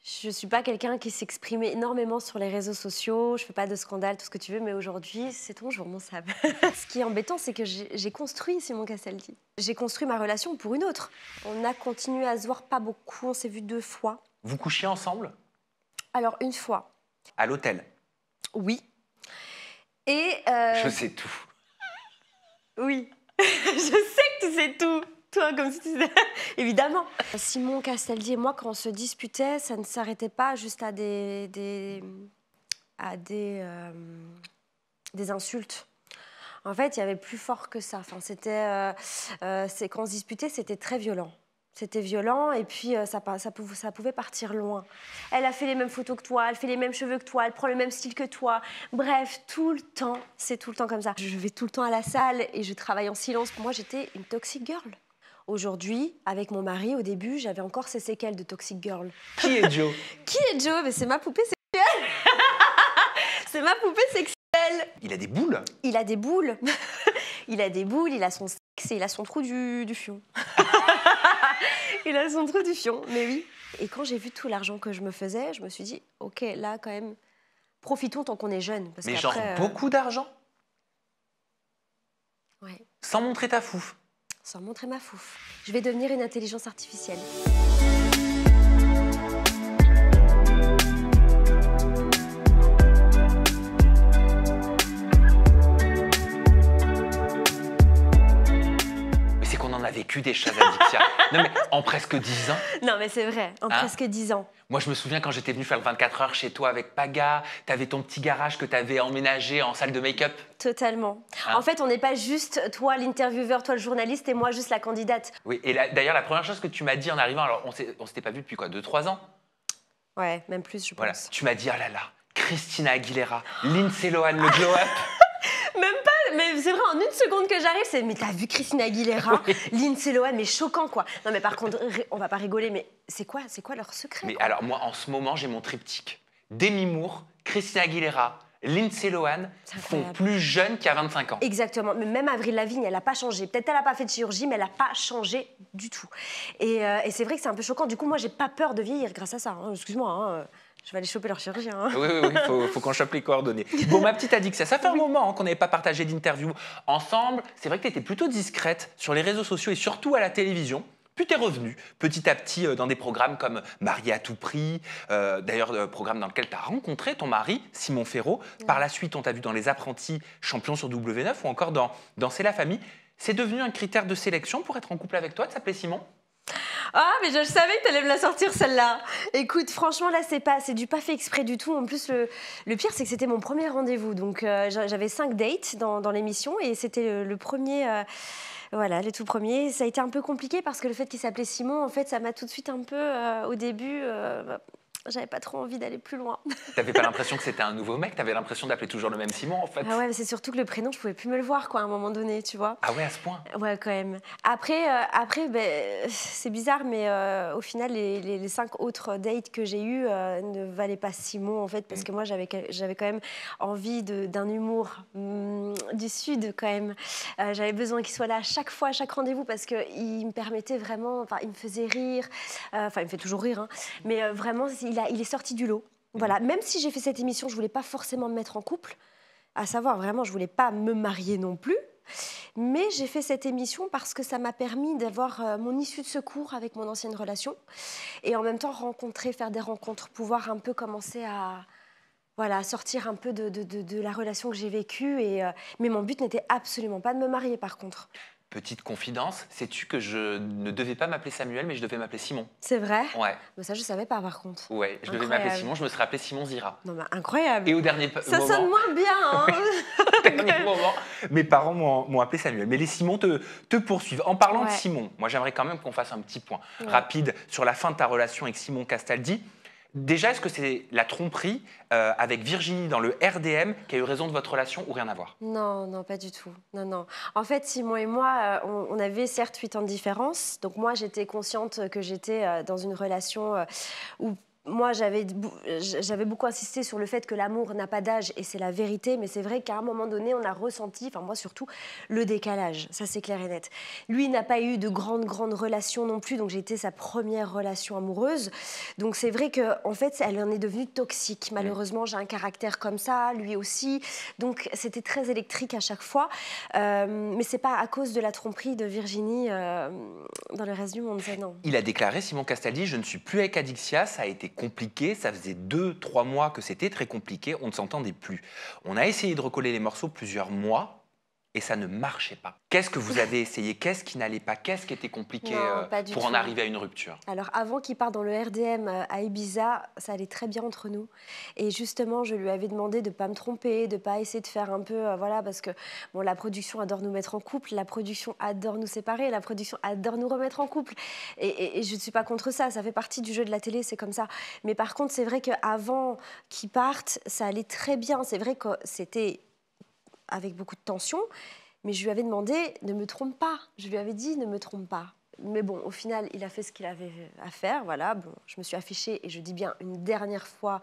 Je ne suis pas quelqu'un qui s'exprime énormément sur les réseaux sociaux, je ne fais pas de scandale, tout ce que tu veux, mais aujourd'hui, c'est ton jour, mon Sab. Ce qui est embêtant, c'est que j'ai construit Simon Castaldi. J'ai construit ma relation pour une autre. On a continué à se voir pas beaucoup, on s'est vu 2 fois. Vous couchiez ensemble? Alors, une fois. À l'hôtel? Oui. Et... Je sais tout. Oui. Je sais que tu sais tout. Toi, comme si tu disais... Évidemment. Simon Castaldi et moi, quand on se disputait, ça ne s'arrêtait pas juste à des insultes. En fait, il y avait plus fort que ça. Enfin, c'est quand on se disputait, c'était très violent. C'était violent et puis ça pouvait partir loin. Elle a fait les mêmes photos que toi, elle fait les mêmes cheveux que toi, elle prend le même style que toi. Bref, tout le temps, c'est tout le temps comme ça. Je vais tout le temps à la salle et je travaille en silence. Pour moi, j'étais une toxic girl. Aujourd'hui, avec mon mari, au début, j'avais encore ces séquelles de toxic girl. Qui est Joe? Qui est Joe? C'est ma poupée sexuelle. C'est ma poupée sexuelle. Il a des boules? Il a des boules. Il a des boules, il a son sexe et il a son trou du fion. Il a son trou du fion, mais oui. Et quand j'ai vu tout l'argent que je me faisais, je me suis dit, OK, là, quand même, profitons tant qu'on est jeune. Parce mais genre beaucoup d'argent? Ouais. Sans montrer ta fouf? Sans montrer ma fouf. Je vais devenir une intelligence artificielle. Mais c'est qu'on en a vécu des choses, Adixia. Non mais en presque 10 ans. Non mais c'est vrai, en presque 10 ans. Moi je me souviens quand j'étais venue faire le 24 heures chez toi avec Paga, t'avais ton petit garage que t'avais emménagé en salle de make-up. Totalement. En fait, on n'est pas juste toi l'intervieweur, toi le journaliste et moi juste la candidate. Oui, et d'ailleurs la première chose que tu m'as dit en arrivant, alors on s'était pas vu depuis quoi, 2-3 ans? Ouais, même plus je pense. Voilà, tu m'as dit, oh là là, Christina Aguilera, Lindsay Lohan, le glow-up. Même pas, mais c'est vrai, en une seconde que j'arrive, c'est mais t'as vu Christina Aguilera, oui. Lindsay Lohan, mais choquant quoi. Non mais par contre, on va pas rigoler, mais c'est quoi leur secret? Mais quoi alors moi, en ce moment, j'ai mon triptyque. Demi Moore, Christina Aguilera, Lindsay Lohan font plus jeune qu'à 25 ans. Exactement, mais même Avril Lavigne, elle n'a pas changé. Peut-être elle n'a pas fait de chirurgie, mais elle n'a pas changé du tout. Et c'est vrai que c'est un peu choquant. Du coup, moi, j'ai pas peur de vieillir grâce à ça. Hein. Excuse-moi, hein. Je vais aller choper leur chirurgien. Hein. Oui, faut qu'on chope les coordonnées. Bon, ma petite Adixia, ça fait un moment qu'on n'avait pas partagé d'interview ensemble. C'est vrai que tu étais plutôt discrète sur les réseaux sociaux et surtout à la télévision. Puis tu es revenue petit à petit dans des programmes comme Mariée à tout prix, d'ailleurs, programme dans lequel tu as rencontré ton mari, Simon Féraud. Par la suite, on t'a vu dans Les Apprentis champions sur W9 ou encore dans C'est la famille. C'est devenu un critère de sélection pour être en couple avec toi, de s'appeler Simon? Ah, mais je savais que tu allais me la sortir, celle-là. Écoute, franchement, là, c'est du pas fait exprès du tout. En plus, le pire, c'est que c'était mon premier rendez-vous. Donc, j'avais 5 dates dans l'émission et c'était le premier... Voilà, le tout premier. Ça a été un peu compliqué parce que le fait qu'il s'appelait Simon, en fait, ça m'a tout de suite un peu, au début... J'avais pas trop envie d'aller plus loin. T'avais pas l'impression que c'était un nouveau mec? T'avais l'impression d'appeler toujours le même Simon, en fait? Ah ouais, mais c'est surtout que le prénom, je pouvais plus me le voir, quoi, à un moment donné, tu vois. Ah ouais, à ce point? Ouais, quand même. Après ben, c'est bizarre, mais au final, les 5 autres dates que j'ai eues ne valaient pas Simon, en fait, parce que moi, j'avais quand même envie d'un humour du Sud, quand même. J'avais besoin qu'il soit là à chaque fois, à chaque rendez-vous, parce qu'il me permettait vraiment... Enfin, il me faisait rire. Enfin, il me fait toujours rire, hein. Mais vraiment, il est sorti du lot. Voilà. Même si j'ai fait cette émission, je ne voulais pas forcément me mettre en couple. À savoir, vraiment, je ne voulais pas me marier non plus. Mais j'ai fait cette émission parce que ça m'a permis d'avoir mon issue de secours avec mon ancienne relation. Et en même temps, faire des rencontres, pouvoir un peu commencer à... Voilà, sortir un peu de la relation que j'ai vécue. Mais mon but n'était absolument pas de me marier, par contre. Petite confidence, sais-tu que je ne devais pas m'appeler Samuel, mais je devais m'appeler Simon? C'est vrai? Ouais. Mais ça, je ne savais pas, par contre. Ouais, je devais m'appeler Simon, je me serais appelé Simon Zira. Non, mais incroyable. Et au dernier ça moment... sonne moins bien, hein. Au dernier moment, mes parents m'ont appelé Samuel. Mais les Simons te poursuivent. En parlant de Simon, moi, j'aimerais quand même qu'on fasse un petit point rapide sur la fin de ta relation avec Simon Castaldi. Déjà, est-ce que c'est la tromperie avec Virginie dans le RDM qui a eu raison de votre relation ou rien à voir? Non, non, pas du tout. Non, non. En fait, Simon et moi, on avait certes 8 ans de différence. Donc moi, j'étais consciente que j'étais dans une relation où moi, j'avais beaucoup insisté sur le fait que l'amour n'a pas d'âge et c'est la vérité, mais c'est vrai qu'à un moment donné, on a ressenti, enfin moi surtout, le décalage, ça c'est clair et net. Lui n'a pas eu de grandes relations non plus, donc j'ai été sa première relation amoureuse. Donc c'est vrai qu'en fait, elle en est devenue toxique. Malheureusement, j'ai un caractère comme ça, lui aussi, donc c'était très électrique à chaque fois. Mais c'est pas à cause de la tromperie de Virginie dans le reste du monde, ça non. Il a déclaré, Simon Castaldi, je ne suis plus avec Adixia, ça a été compliqué, ça faisait 2-3 mois que c'était très compliqué, on ne s'entendait plus. On a essayé de recoller les morceaux plusieurs mois et ça ne marchait pas. Qu'est-ce que vous avez essayé? Qu'est-ce qui n'allait pas? Qu'est-ce qui était compliqué Non, pas du pour tout. en arriver à une rupture? Alors, avant qu'il parte dans le RDM à Ibiza, ça allait très bien entre nous. Et justement, je lui avais demandé de ne pas me tromper, de ne pas essayer de faire un peu... voilà, parce que bon, la production adore nous mettre en couple, la production adore nous séparer, la production adore nous remettre en couple. Et je ne suis pas contre ça, ça fait partie du jeu de la télé, c'est comme ça. Mais par contre, c'est vrai qu'avant qu'il parte, ça allait très bien. C'est vrai que c'était avec beaucoup de tension, mais je lui avais demandé ne me trompe pas. Je lui avais dit ne me trompe pas. Mais bon, au final, il a fait ce qu'il avait à faire. Voilà, bon, je me suis affichée, et je dis bien une dernière fois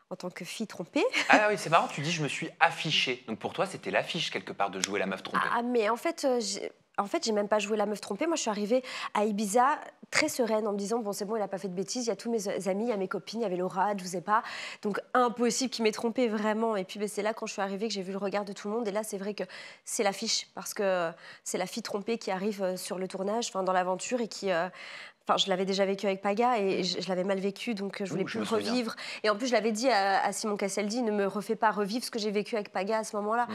en tant que fille trompée. Ah oui, c'est marrant, tu dis je me suis affichée. Donc pour toi, c'était l'affiche quelque part de jouer la meuf trompée. Ah, mais en fait, j'ai même pas joué la meuf trompée. Moi, je suis arrivée à Ibiza très sereine en me disant bon, c'est bon, il a pas fait de bêtises. Il y a tous mes amis, il y a mes copines, il y avait Laura, je vous ai pas. Donc impossible qu'il m'ait trompée vraiment. Et puis c'est là quand je suis arrivée que j'ai vu le regard de tout le monde. Et là, c'est vrai que c'est l'affiche parce que c'est la fille trompée qui arrive sur le tournage, enfin dans l'aventure et qui enfin, je l'avais déjà vécu avec Paga et je l'avais mal vécu, donc je voulais plus le revivre. Et en plus, je l'avais dit à Simon Castaldi, ne me refais pas revivre ce que j'ai vécu avec Paga à ce moment-là.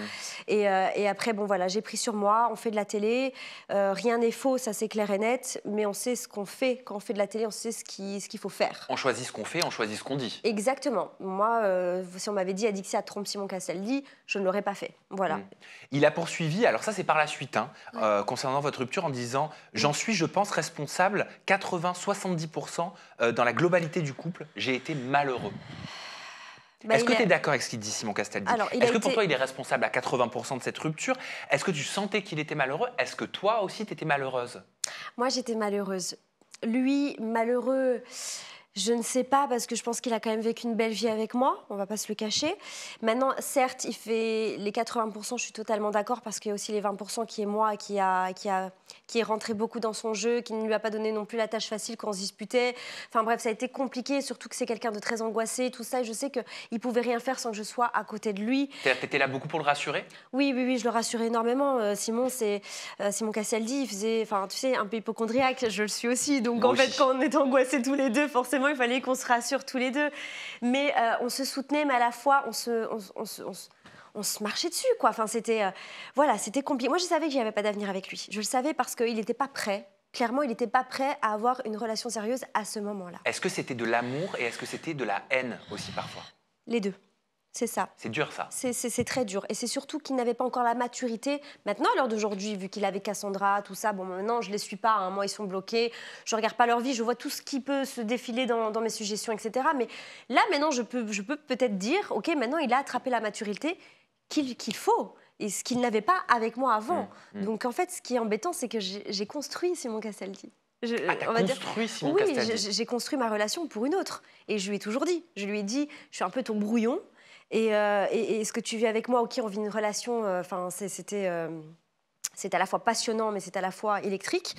Et après, bon voilà, j'ai pris sur moi, on fait de la télé, rien n'est faux, ça c'est clair et net, mais on sait ce qu'on fait quand on fait de la télé, on sait ce qu'il faut faire. On choisit ce qu'on fait, on choisit ce qu'on dit. Exactement. Moi, si on m'avait dit Adixia trompe Simon Castaldi, je ne l'aurais pas fait. Voilà. Il a poursuivi, alors ça c'est par la suite, hein, concernant votre rupture en disant « J'en suis, je pense, responsable 80-70% dans la globalité du couple, j'ai été malheureux ». Est-ce que tu es d'accord avec ce qu'il dit, Simon Castaldi? Est-ce que pour toi, il est responsable à 80% de cette rupture? Est-ce que tu sentais qu'il était malheureux? Est-ce que toi aussi, tu étais malheureuse? Moi, j'étais malheureuse. Lui, malheureux... Je ne sais pas, parce que je pense qu'il a quand même vécu une belle vie avec moi, on ne va pas se le cacher. Maintenant, certes, il fait les 80%, je suis totalement d'accord, parce qu'il y a aussi les 20% qui est moi, qui est rentré beaucoup dans son jeu, qui ne lui a pas donné non plus la tâche facile quand on se disputait. Enfin bref, ça a été compliqué, surtout que c'est quelqu'un de très angoissé, tout ça, et je sais qu'il ne pouvait rien faire sans que je sois à côté de lui. Tu étais là beaucoup pour le rassurer? Oui, je le rassurais énormément. Simon Castaldi, il faisait, enfin, tu sais, un peu hypochondriaque, je le suis aussi. Donc moi en fait, quand on est angoissés tous les deux, forcément, il fallait qu'on se rassure tous les deux. Mais on se soutenait, mais à la fois, on se marchait dessus, quoi. Enfin, c'était voilà, c'était compliqué. Moi, je savais que j'avais pas d'avenir avec lui. Je le savais parce qu'il n'était pas prêt. Clairement, il n'était pas prêt à avoir une relation sérieuse à ce moment-là. Est-ce que c'était de l'amour et est-ce que c'était de la haine aussi parfois? Les deux. C'est ça. C'est dur, ça. C'est très dur. Et c'est surtout qu'il n'avait pas encore la maturité. Maintenant, à l'heure d'aujourd'hui, vu qu'il avait Cassandra, tout ça, bon, maintenant, je ne les suis pas. Hein. Moi, ils sont bloqués. Je ne regarde pas leur vie. Je vois tout ce qui peut se défiler dans mes suggestions, etc. Mais là, maintenant, je peux peut-être dire, OK, maintenant, il a attrapé la maturité qu'il faut. Et ce qu'il n'avait pas avec moi avant. Donc, en fait, ce qui est embêtant, c'est que j'ai construit Simon Castaldi. T'as construit Simon Castaldi? Oui, j'ai construit ma relation pour une autre. Et je lui ai toujours dit. Je lui ai dit, je suis un peu ton brouillon. Et ce que tu vis avec moi, OK, on vit une relation, c'était à la fois passionnant, mais c'est à la fois électrique.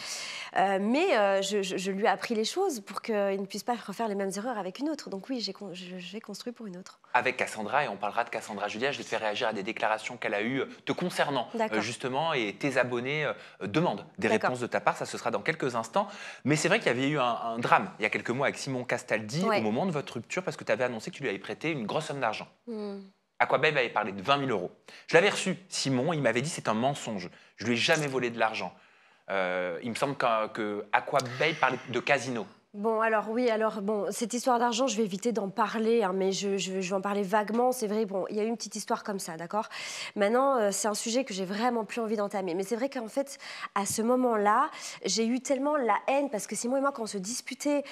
Mais je lui ai appris les choses pour qu'il ne puisse pas refaire les mêmes erreurs avec une autre. Donc oui, j'ai construit pour une autre. Avec Cassandra, et on parlera de Cassandra Julia, je vais te faire réagir à des déclarations qu'elle a eues te concernant, justement, et tes abonnés demandent des réponses de ta part. Ça, ce sera dans quelques instants. Mais c'est vrai qu'il y avait eu un drame il y a quelques mois avec Simon Castaldi au moment de votre rupture, parce que tu avais annoncé que tu lui avais prêté une grosse somme d'argent. Aquababe avait parlé de 20 000 €. Je l'avais reçu, Simon, il m'avait dit c'est un mensonge. Je lui ai jamais volé de l'argent. Il me semble que Aquababe parlait de casino. Bon, alors oui, cette histoire d'argent, je vais éviter d'en parler, hein, mais je vais en parler vaguement. C'est vrai, bon, il y a eu une petite histoire comme ça, d'accord? Maintenant, c'est un sujet que j'ai vraiment plus envie d'entamer. Mais c'est vrai qu'en fait, à ce moment-là, j'ai eu tellement la haine, parce que Simon et moi, quand on se disputait,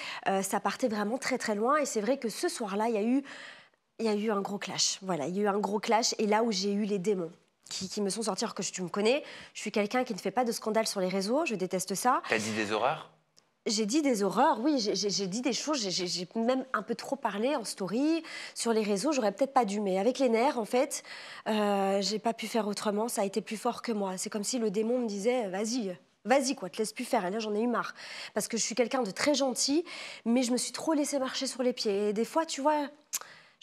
ça partait vraiment très, très loin. Et c'est vrai que ce soir-là, il y a eu un gros clash. Voilà, il y a eu un gros clash, et là où j'ai eu les démons qui me sont sortis, alors que tu me connais, je suis quelqu'un qui ne fait pas de scandale sur les réseaux, je déteste ça. T'as dit des horreurs? J'ai dit des horreurs, oui, j'ai dit des choses, j'ai même un peu trop parlé en story, sur les réseaux, j'aurais peut-être pas dû, mais avec les nerfs, en fait, j'ai pas pu faire autrement, ça a été plus fort que moi. C'est comme si le démon me disait, vas-y quoi, te laisse plus faire. Et là, j'en ai eu marre, parce que je suis quelqu'un de très gentil, mais je me suis trop laissée marcher sur les pieds. Et des fois, tu vois,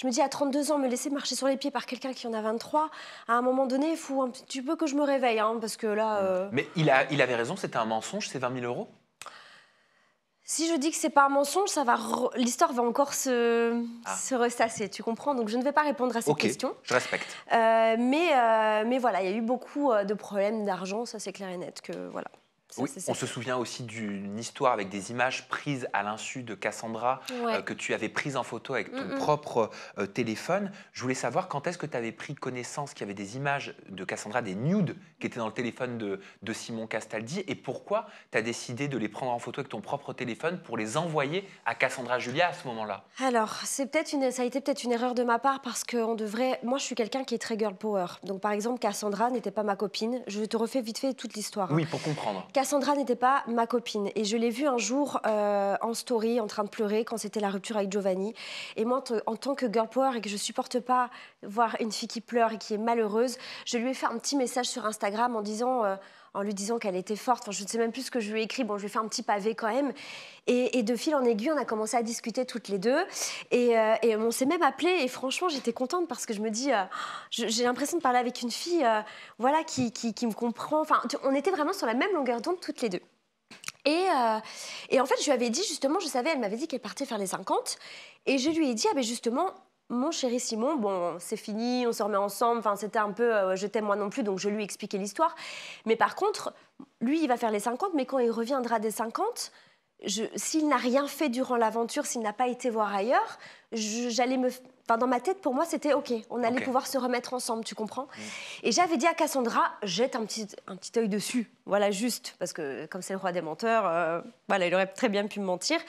je me dis, à 32 ans, me laisser marcher sur les pieds par quelqu'un qui en a 23, à un moment donné, il faut un petit peu que je me réveille, hein, parce que là... Mais il avait raison, c'était un mensonge, ces 20 000 euros? Si je dis que c'est pas un mensonge, l'histoire va encore Ah. se ressasser, tu comprends? Donc je ne vais pas répondre à cette Ok, question. je respecte. Mais voilà, il y a eu beaucoup de problèmes d'argent, ça c'est clair et net que voilà. Ça, Oui, c'est on certain. se souvient aussi d'une histoire avec des images prises à l'insu de Cassandra, Ouais. que tu avais prises en photo avec ton Mm-mm. propre téléphone. Je voulais savoir quand est-ce que tu avais pris connaissance qu'il y avait des images de Cassandra, des nudes qui étaient dans le téléphone de Simon Castaldi, et pourquoi tu as décidé de les prendre en photo avec ton propre téléphone pour les envoyer à Cassandra Julia à ce moment-là? Alors, ça a été peut-être une erreur de ma part parce que moi je suis quelqu'un qui est très girl power. Donc par exemple, Cassandra n'était pas ma copine. Je te refais vite fait toute l'histoire. Oui, pour comprendre. Cassandra n'était pas ma copine et je l'ai vue un jour en story en train de pleurer quand c'était la rupture avec Giovanni. Et moi, en tant que girl power et que je supporte pas voir une fille qui pleure et qui est malheureuse, je lui ai fait un petit message sur Instagram en lui disant qu'elle était forte. Enfin, je ne sais même plus ce que je lui ai écrit. Bon, je lui ai fait un petit pavé quand même. Et de fil en aiguille, on a commencé à discuter toutes les deux. Et on s'est même appelé. Et franchement, j'étais contente parce que je me dis, j'ai l'impression de parler avec une fille voilà, qui me comprend. Enfin, on était vraiment sur la même longueur d'onde toutes les deux. Et en fait, je lui avais dit, justement, je savais, elle m'avait dit qu'elle partait faire les 50. Et je lui ai dit, ah ben justement, mon chéri Simon, bon, c'est fini, on se remet ensemble. Enfin, c'était un peu, je t'aime moi non plus, donc je lui ai expliqué l'histoire. Mais par contre, lui, il va faire les 50, mais quand il reviendra des 50, s'il n'a rien fait durant l'aventure, s'il n'a pas été voir ailleurs, Enfin, dans ma tête, pour moi, c'était OK. On allait pouvoir se remettre ensemble, tu comprends? Et j'avais dit à Cassandra, jette un petit œil dessus. Voilà, juste. Parce que comme c'est le roi des menteurs, voilà, il aurait très bien pu me mentir.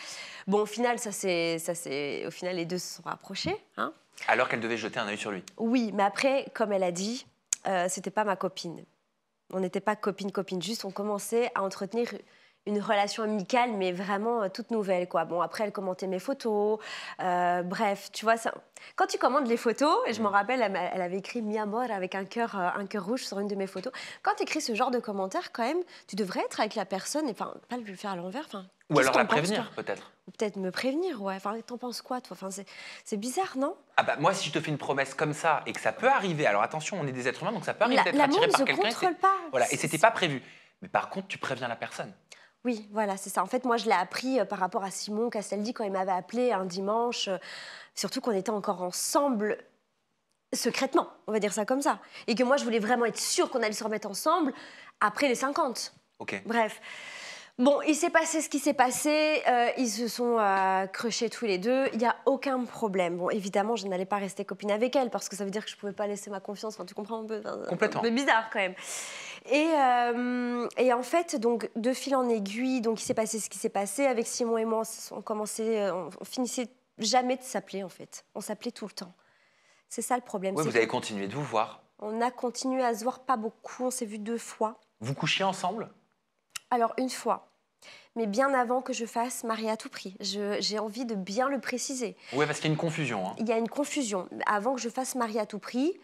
Bon, au final, au final, les deux se sont rapprochés. Hein. Alors qu'elle devait jeter un œil sur lui. Oui, mais après, comme elle a dit, c'était pas ma copine. On n'était pas copine-copine. Juste, on commençait à entretenir une relation amicale, mais vraiment toute nouvelle, quoi. Bon, après, elle commentait mes photos. Bref, tu vois, ça... quand tu commandes les photos, et je m'en rappelle, elle avait écrit Mi amor avec un cœur rouge sur une de mes photos. Quand tu écris ce genre de commentaires, quand même, tu devrais être avec la personne, et enfin, pas le faire à l'envers. Ou alors la prévenir, peut-être. Ou peut-être me prévenir, ouais. Enfin, t'en penses quoi, toi? Enfin, c'est bizarre, non? Ah bah moi, si je te fais une promesse comme ça et que ça peut arriver, alors attention, on est des êtres humains, donc ça peut arriver d'être attiré par quelqu'un. L'amour ne se contrôle pas. Voilà, et c'était pas prévu. Mais par contre, tu préviens la personne. Oui, voilà, c'est ça. En fait, moi, je l'ai appris par rapport à Simon Castaldi quand il m'avait appelé un dimanche. Surtout qu'on était encore ensemble secrètement, on va dire ça comme ça. Et que moi, je voulais vraiment être sûre qu'on allait se remettre ensemble après les 50. Ok. Bref. Bon, il s'est passé ce qui s'est passé. Ils se sont crushés tous les deux. Il n'y a aucun problème. Bon, évidemment, je n'allais pas rester copine avec elle parce que ça veut dire que je ne pouvais pas laisser ma confiance. Enfin, tu comprends un peu? Complètement. Un peu bizarre quand même. Et en fait, donc, de fil en aiguille, donc, il s'est passé ce qui s'est passé. Avec Simon et moi, on finissait jamais de s'appeler, en fait. On s'appelait tout le temps. C'est ça le problème. Oui, vous avez continué de vous voir. On a continué à se voir pas beaucoup. On s'est vu 2 fois. Vous couchiez ensemble? Alors, une fois. Mais bien avant que je fasse marier à tout prix. J'ai envie de bien le préciser. Oui, parce qu'il y a une confusion. Hein. Il y a une confusion. Avant que je fasse marier à tout prix...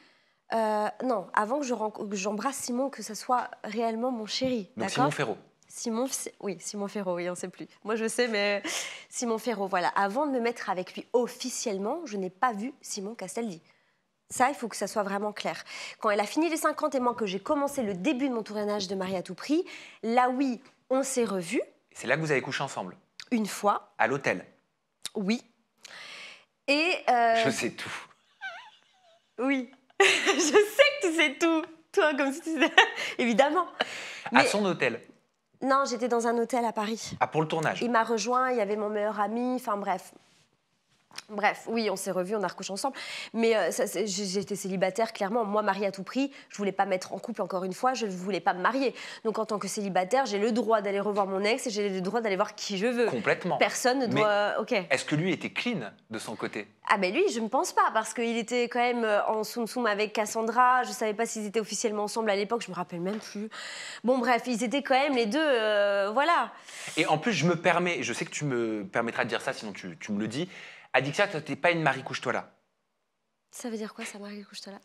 non, avant que j'embrasse Simon, que ce soit réellement mon chéri. Donc Simon Ferraud. Simon Ferraud, oui, on ne sait plus. Moi, je sais, mais Simon Ferraud, voilà. Avant de me mettre avec lui officiellement, je n'ai pas vu Simon Castaldi. Ça, il faut que ça soit vraiment clair. Quand elle a fini les 50 et moi, que j'ai commencé le début de mon tournage de Marie à tout prix, là, oui, on s'est revus. C'est là que vous avez couché ensemble? Une fois. À l'hôtel? Oui. Et... Je sais tout. Oui. Je sais que tu sais tout. Toi, comme si tu sais... Évidemment. À son hôtel? Non, j'étais dans un hôtel à Paris. Ah, pour le tournage? Il m'a rejoint, il y avait mon meilleur ami, enfin bref. Bref, oui, on s'est revus, on a recouché ensemble. Mais j'étais célibataire, clairement. Moi, mariée à tout prix, je voulais pas me mettre en couple encore une fois, je ne voulais pas me marier. Donc, en tant que célibataire, j'ai le droit d'aller revoir mon ex et j'ai le droit d'aller voir qui je veux. Complètement. Personne ne doit... Mais OK. est-ce que lui était clean de son côté? Ah ben lui, je ne pense pas, parce qu'il était quand même en soum-soum avec Cassandra. Je ne savais pas s'ils étaient officiellement ensemble à l'époque, je me rappelle même plus. Bon bref, ils étaient quand même les deux, voilà. Et en plus, je me permets, je sais que tu me permettras de dire ça, sinon tu me le dis, Adixia, toi, t'es pas une Marie couche-toi là. Ça veut dire quoi, ça, Marie, couche-toi là?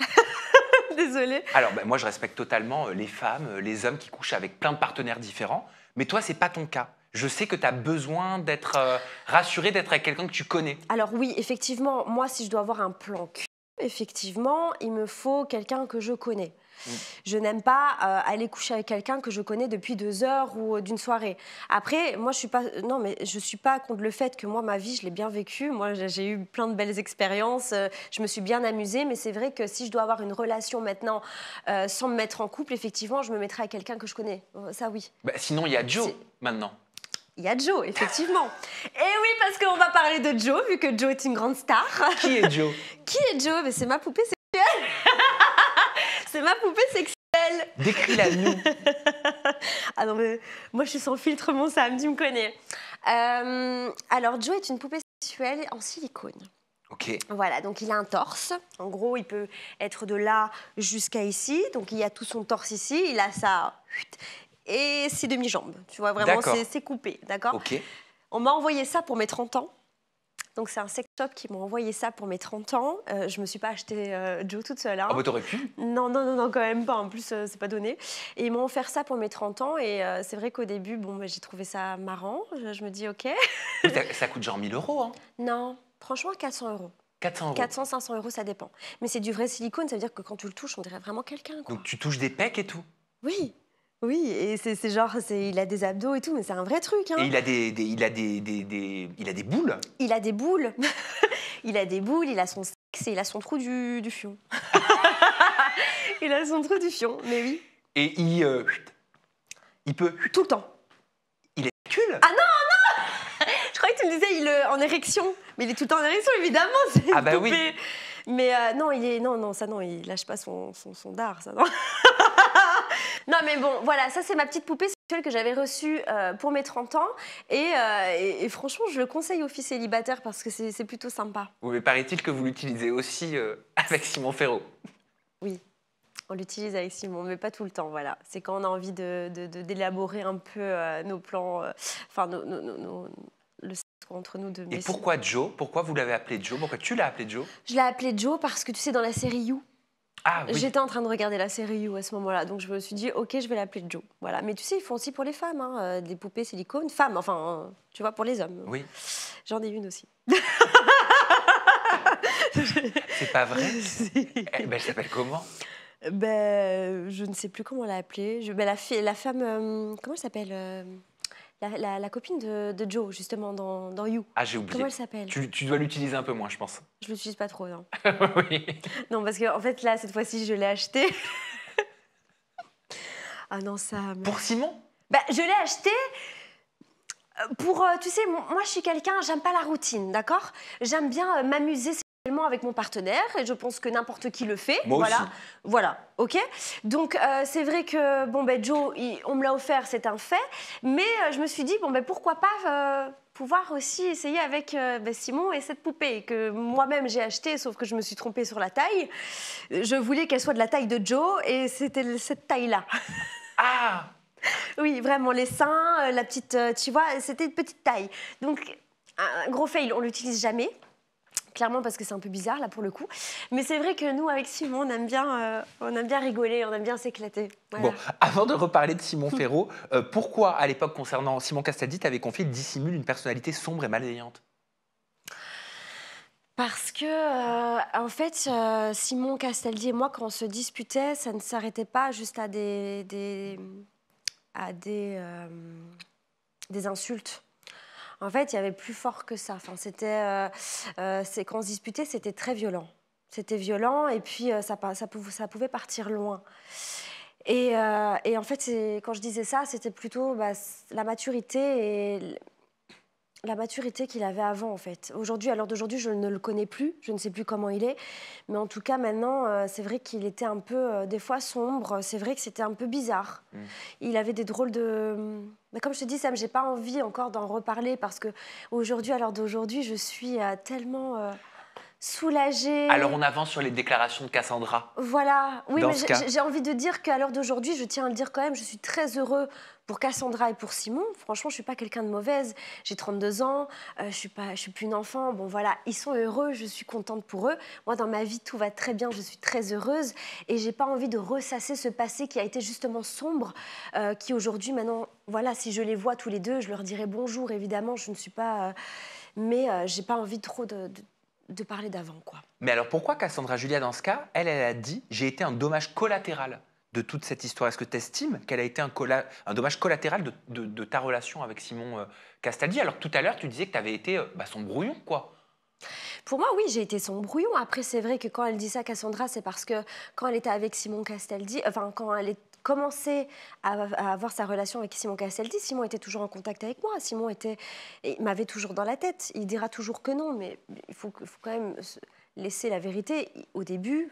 Désolée. Alors, moi, je respecte totalement les femmes, les hommes qui couchent avec plein de partenaires différents, mais toi, c'est pas ton cas. Je sais que tu as besoin d'être rassurée, d'être avec quelqu'un que tu connais. Alors oui, effectivement, moi, si je dois avoir un plan cul, effectivement, il me faut quelqu'un que je connais. Je n'aime pas aller coucher avec quelqu'un que je connais depuis 2 heures ou d'une soirée. Après, moi, je suis pas contre le fait que moi, ma vie, je l'ai bien vécue. Moi, j'ai eu plein de belles expériences. Je me suis bien amusée. Mais c'est vrai que si je dois avoir une relation maintenant sans me mettre en couple, effectivement, je me mettrai avec quelqu'un que je connais. Ça, oui. Bah, sinon, il y a Joe maintenant. Il y a Joe, effectivement. Et oui, parce qu'on va parler de Joe, vu que Joe est une grande star. Qui est Joe? Qui est Joe? Mais c'est ma poupée sexuelle. C'est ma poupée sexuelle. Décris-la nous. Ah non, mais moi, je suis sans filtre, mon Sam, tu me connais. Alors, Joe est une poupée sexuelle en silicone. Ok. Voilà, donc il a un torse. En gros, il peut être de là jusqu'à ici. Donc, il y a tout son torse ici. Il a ça... Et ses demi-jambes, tu vois, vraiment, c'est coupé, d'accord? Ok. On m'a envoyé ça pour mes 30 ans. Donc, c'est un sex shop qui m'a envoyé ça pour mes 30 ans. Je ne me suis pas acheté Joe toute seule. Hein. Ah bah t'aurais pu. Non, quand même pas. En plus, c'est pas donné. Et ils m'ont offert ça pour mes 30 ans. Et c'est vrai qu'au début, bon, j'ai trouvé ça marrant. Je me dis, OK. Ça coûte genre 1 000 €, hein? Non, franchement, 400 €. 400 €. 400, 500 €, ça dépend. Mais c'est du vrai silicone, ça veut dire que quand tu le touches, on dirait vraiment quelqu'un. Donc tu touches des pecs et tout? Oui. Oui, et c'est genre, il a des abdos et tout, mais c'est un vrai truc. Hein. Et il a il a des boules? Il a des boules. Il a des boules, il a son sexe et il a son trou du fion. Il a son trou du fion, mais oui. Et il peut... Tout le temps. Il éjacule? Ah non Je croyais que tu me disais il est en érection. Mais il est tout le temps en érection, évidemment. C'est Ah bah poupée. oui. Mais non, il lâche pas son dard, ça, non. Non, mais bon, voilà, ça, c'est ma petite poupée sexuelle que j'avais reçue pour mes 30 ans. Et franchement, je le conseille aux filles célibataires parce que c'est plutôt sympa. Oui, mais paraît-il que vous l'utilisez aussi avec Simon Ferro. Oui, on l'utilise avec Simon, mais pas tout le temps, voilà. C'est quand on a envie d'élaborer un peu nos plans, enfin, le sexe entre nous deux. Et pourquoi Joe? Pourquoi vous l'avez appelé Joe? Pourquoi tu l'as appelé Joe? Je l'ai appelé Joe parce que, tu sais, dans la série You, ah, oui. J'étais en train de regarder la série You à ce moment-là, donc je me suis dit, OK, je vais l'appeler Joe. Voilà. Mais tu sais, ils font aussi pour les femmes, hein, des poupées silicone. Femmes, enfin, tu vois, pour les hommes. Oui. J'en ai une aussi. C'est pas vrai? Elle s'appelle comment? Je ne sais plus comment on l'a appelée. La femme, comment elle s'appelle la copine de Joe, justement, dans You. Ah, j'ai oublié. Comment elle s'appelle? Tu dois l'utiliser un peu moins, je pense. Je l'utilise pas trop, non. Oui. Non, parce qu'en fait, là, cette fois-ci, je l'ai acheté. Ah non, ça... Pour Simon? Je l'ai acheté pour... tu sais, moi, je suis quelqu'un, j'aime pas la routine, d'accord? J'aime bien m'amuser sexuellement avec mon partenaire, et je pense que n'importe qui le fait. Moi voilà. aussi. Voilà, OK? Donc, c'est vrai que, Joe, on me l'a offert, c'est un fait, mais je me suis dit, pourquoi pas pouvoir aussi essayer avec Simon et cette poupée que moi-même j'ai achetée, sauf que je me suis trompée sur la taille. Je voulais qu'elle soit de la taille de Joe, et c'était cette taille-là. Ah! Oui, vraiment, les seins, la petite, tu vois, c'était une petite taille. Donc, un gros fail, on l'utilise jamais. Clairement parce que c'est un peu bizarre là pour le coup. Mais c'est vrai que nous, avec Simon, on aime bien rigoler, on aime bien s'éclater. Voilà. Bon, avant de reparler de Simon Ferro, pourquoi à l'époque concernant Simon Castaldi, tu avais confié qu'il dissimule une personnalité sombre et malveillante? Parce que, en fait, Simon Castaldi et moi, quand on se disputait, ça ne s'arrêtait pas juste à des insultes. En fait, il y avait plus fort que ça. Enfin, quand on se disputait, c'était très violent. C'était violent et puis ça pouvait partir loin. Et en fait, quand je disais ça, c'était plutôt la maturité la maturité qu'il avait avant, en fait. Aujourd'hui, à l'heure d'aujourd'hui, je ne le connais plus, je ne sais plus comment il est, mais en tout cas, maintenant, c'est vrai qu'il était un peu, des fois, sombre, c'est vrai que c'était un peu bizarre. Il avait des drôles de... Mais comme je te dis, Sam, j'ai pas envie encore d'en reparler, parce qu'aujourd'hui, à l'heure d'aujourd'hui, je suis tellement soulagée. Alors on avance sur les déclarations de Cassandra. Voilà, oui, Dans mais ce cas. j'ai envie de dire qu'à l'heure d'aujourd'hui, je tiens à le dire quand même, je suis très heureux pour Cassandra et pour Simon. Franchement, je ne suis pas quelqu'un de mauvaise. J'ai 32 ans, je suis plus une enfant. Bon, voilà, ils sont heureux, je suis contente pour eux. Moi, dans ma vie, tout va très bien, je suis très heureuse. Et je n'ai pas envie de ressasser ce passé qui a été justement sombre, qui aujourd'hui, maintenant, voilà, si je les vois tous les deux, je leur dirai bonjour, évidemment, je ne suis pas... mais je n'ai pas envie trop de parler d'avant, quoi. Mais alors pourquoi Cassandra Julia, dans ce cas, elle a dit « j'ai été un dommage collatéral de toute cette histoire ». Est-ce que tu estimes qu'elle a été un dommage collatéral de ta relation avec Simon Castaldi, alors que tout à l'heure, tu disais que tu avais été son brouillon, quoi? Pour moi, oui, j'ai été son brouillon. Après, c'est vrai que quand elle dit ça, Cassandra, c'est parce que quand elle était avec Simon Castaldi, enfin, quand elle commençait à avoir sa relation avec Simon Castaldi, Simon était toujours en contact avec moi. Il m'avait toujours dans la tête. Il dira toujours que non, mais il faut quand même laisser la vérité. Au début,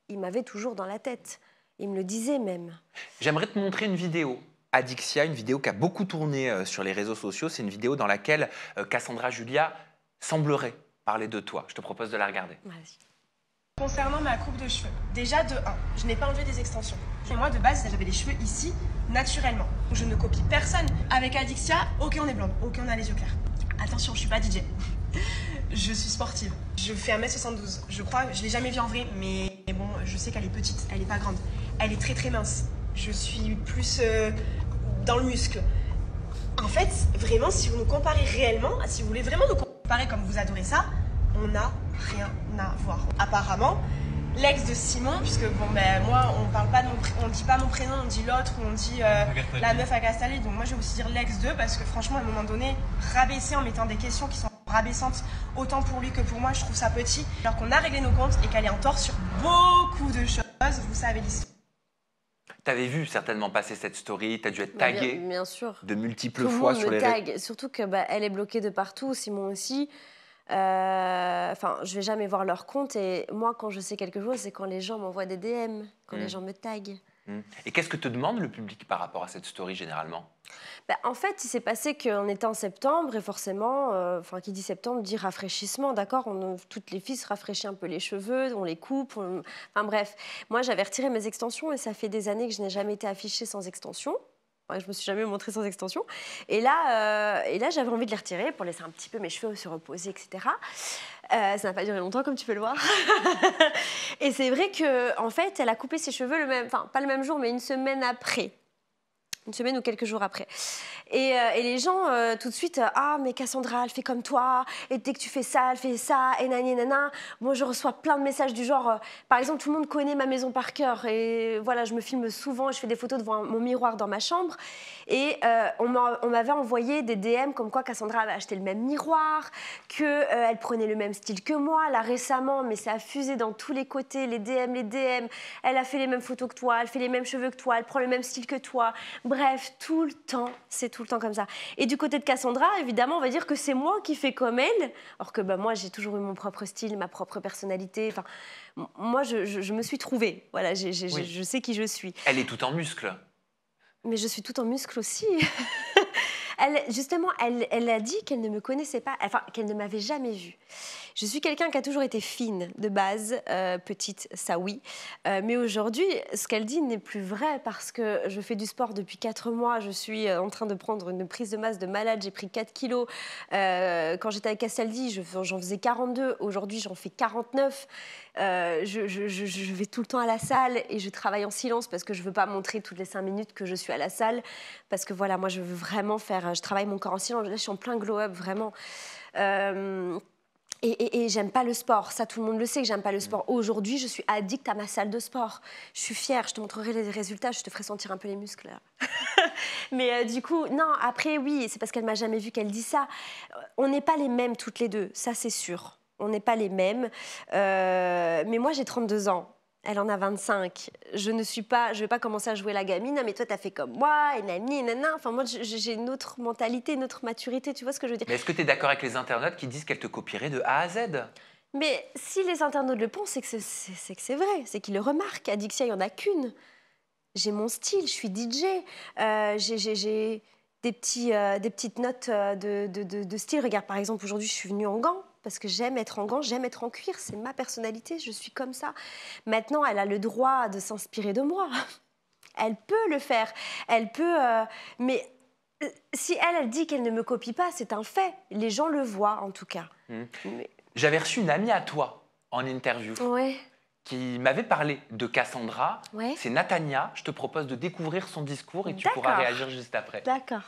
il m'avait toujours dans la tête. Il me le disait même. J'aimerais te montrer une vidéo. Adixia, une vidéo qui a beaucoup tourné sur les réseaux sociaux. C'est une vidéo dans laquelle Cassandra Julia semblerait parler de toi. Je te propose de la regarder. Vas-y. Concernant ma coupe de cheveux, déjà de 1, je n'ai pas enlevé des extensions. Et moi, de base, j'avais les cheveux ici, naturellement. Je ne copie personne. Avec Adixia, ok, on est blonde, ok, on a les yeux clairs. Attention, je suis pas DJ. Je suis sportive. Je fais 1m72. Je crois, je l'ai jamais vue en vrai, mais bon, je sais qu'elle est petite, elle est pas grande. Elle est très très mince. Je suis plus dans le muscle. En fait, vraiment, si vous nous comparez réellement, si vous voulez vraiment nous comparer comme vous adorez ça, on n'a rien à voir. Apparemment, l'ex de Simon, puisque bon ben moi on parle pas on dit pas mon prénom, on dit l'autre, on dit la meuf à Castaldi, donc moi je vais aussi dire l'ex de, parce que franchement à un moment donné, rabaisser en mettant des questions qui sont rabaissantes autant pour lui que pour moi, je trouve ça petit, alors qu'on a réglé nos comptes et qu'elle est en tort sur beaucoup de choses, vous savez l'histoire. T'avais vu certainement passer cette story, t'as dû être taguée bien sûr. de multiples Tout le fois monde sur me les tague, surtout que elle est bloquée de partout, Simon aussi. Enfin, je vais jamais voir leur compte et moi, quand je sais quelque chose, c'est quand les gens m'envoient des DM, quand les gens me taguent. Et qu'est-ce que te demande le public par rapport à cette story généralement? En fait, il s'est passé qu'on était en septembre et forcément, qui dit septembre dit rafraîchissement, d'accord. Toutes les filles se rafraîchissent un peu les cheveux, on les coupe, enfin bref. Moi, j'avais retiré mes extensions et ça fait des années que je n'ai jamais été affichée sans extension. Enfin, je me suis jamais montrée sans extension. Et là j'avais envie de les retirer pour laisser un petit peu mes cheveux se reposer, etc. Ça n'a pas duré longtemps, comme tu peux le voir. Et c'est vrai qu'en fait, elle a coupé ses cheveux pas le même jour, mais une semaine après. Une semaine ou quelques jours après. Et les gens, tout de suite, ah, mais Cassandra, elle fait comme toi, et dès que tu fais ça, elle fait ça, et nani, nana. Moi, je reçois plein de messages du genre, par exemple, tout le monde connaît ma maison par cœur, et voilà, je me filme souvent, je fais des photos devant mon miroir dans ma chambre, et on m'avait envoyé des DM comme quoi Cassandra avait acheté le même miroir, qu'elle prenait le même style que moi. Là, récemment, mais ça a fusé dans tous les côtés, les DM, elle a fait les mêmes photos que toi, elle fait les mêmes cheveux que toi, elle prend le même style que toi. Bref, tout le temps, c'est tout le temps comme ça. Et du côté de Cassandra, évidemment, on va dire que c'est moi qui fais comme elle, alors que moi, j'ai toujours eu mon propre style, ma propre personnalité. Enfin, moi, je me suis trouvée. Voilà, je sais qui je suis. Elle est toute en muscles. Mais je suis toute en muscles aussi. Elle a dit qu'elle ne me connaissait pas, enfin, qu'elle ne m'avait jamais vue. Je suis quelqu'un qui a toujours été fine de base, petite, ça oui. Mais aujourd'hui, ce qu'elle dit n'est plus vrai parce que je fais du sport depuis 4 mois. Je suis en train de prendre une prise de masse de malade. J'ai pris 4 kilos. Quand j'étais avec Castaldi, j'en faisais 42. Aujourd'hui, j'en fais 49. Je vais tout le temps à la salle et je travaille en silence parce que je ne veux pas montrer toutes les 5 minutes que je suis à la salle. Parce que voilà, moi, je veux vraiment je travaille mon corps en silence. Là, je suis en plein glow-up, vraiment. Et j'aime pas le sport, ça tout le monde le sait que j'aime pas le sport. Aujourd'hui, je suis addict à ma salle de sport. Je suis fière, je te montrerai les résultats, je te ferai sentir un peu les muscles là. Mais du coup, non, après oui, c'est parce qu'elle m'a jamais vu qu'elle dit ça. On n'est pas les mêmes toutes les deux, ça c'est sûr. On n'est pas les mêmes. Mais moi j'ai 32 ans. Elle en a 25. Je vais pas commencer à jouer la gamine. Ah, mais toi, t'as fait comme moi, et nani, et nana. Enfin, moi, j'ai une autre mentalité, une autre maturité. Tu vois ce que je veux dire? Mais est-ce que tu es d'accord avec les internautes qui disent qu'elle te copierait de A à Z? Mais si les internautes le pensent, c'est que c'est vrai. C'est qu'ils le remarquent. Adixia, il n'y en a qu'une. J'ai mon style, je suis DJ. J'ai des petites notes de style. Regarde, par exemple, aujourd'hui, je suis venue en gants. Parce que j'aime être en gants, j'aime être en cuir, c'est ma personnalité, je suis comme ça. Maintenant, elle a le droit de s'inspirer de moi. Elle peut le faire, elle peut... mais si elle dit qu'elle ne me copie pas, c'est un fait. Les gens le voient, en tout cas. Mais... J'avais reçu une amie à toi en interview Ouais. qui m'avait parlé de Cassandra. Ouais. C'est Natania. Je te propose de découvrir son discours et tu pourras réagir juste après. D'accord.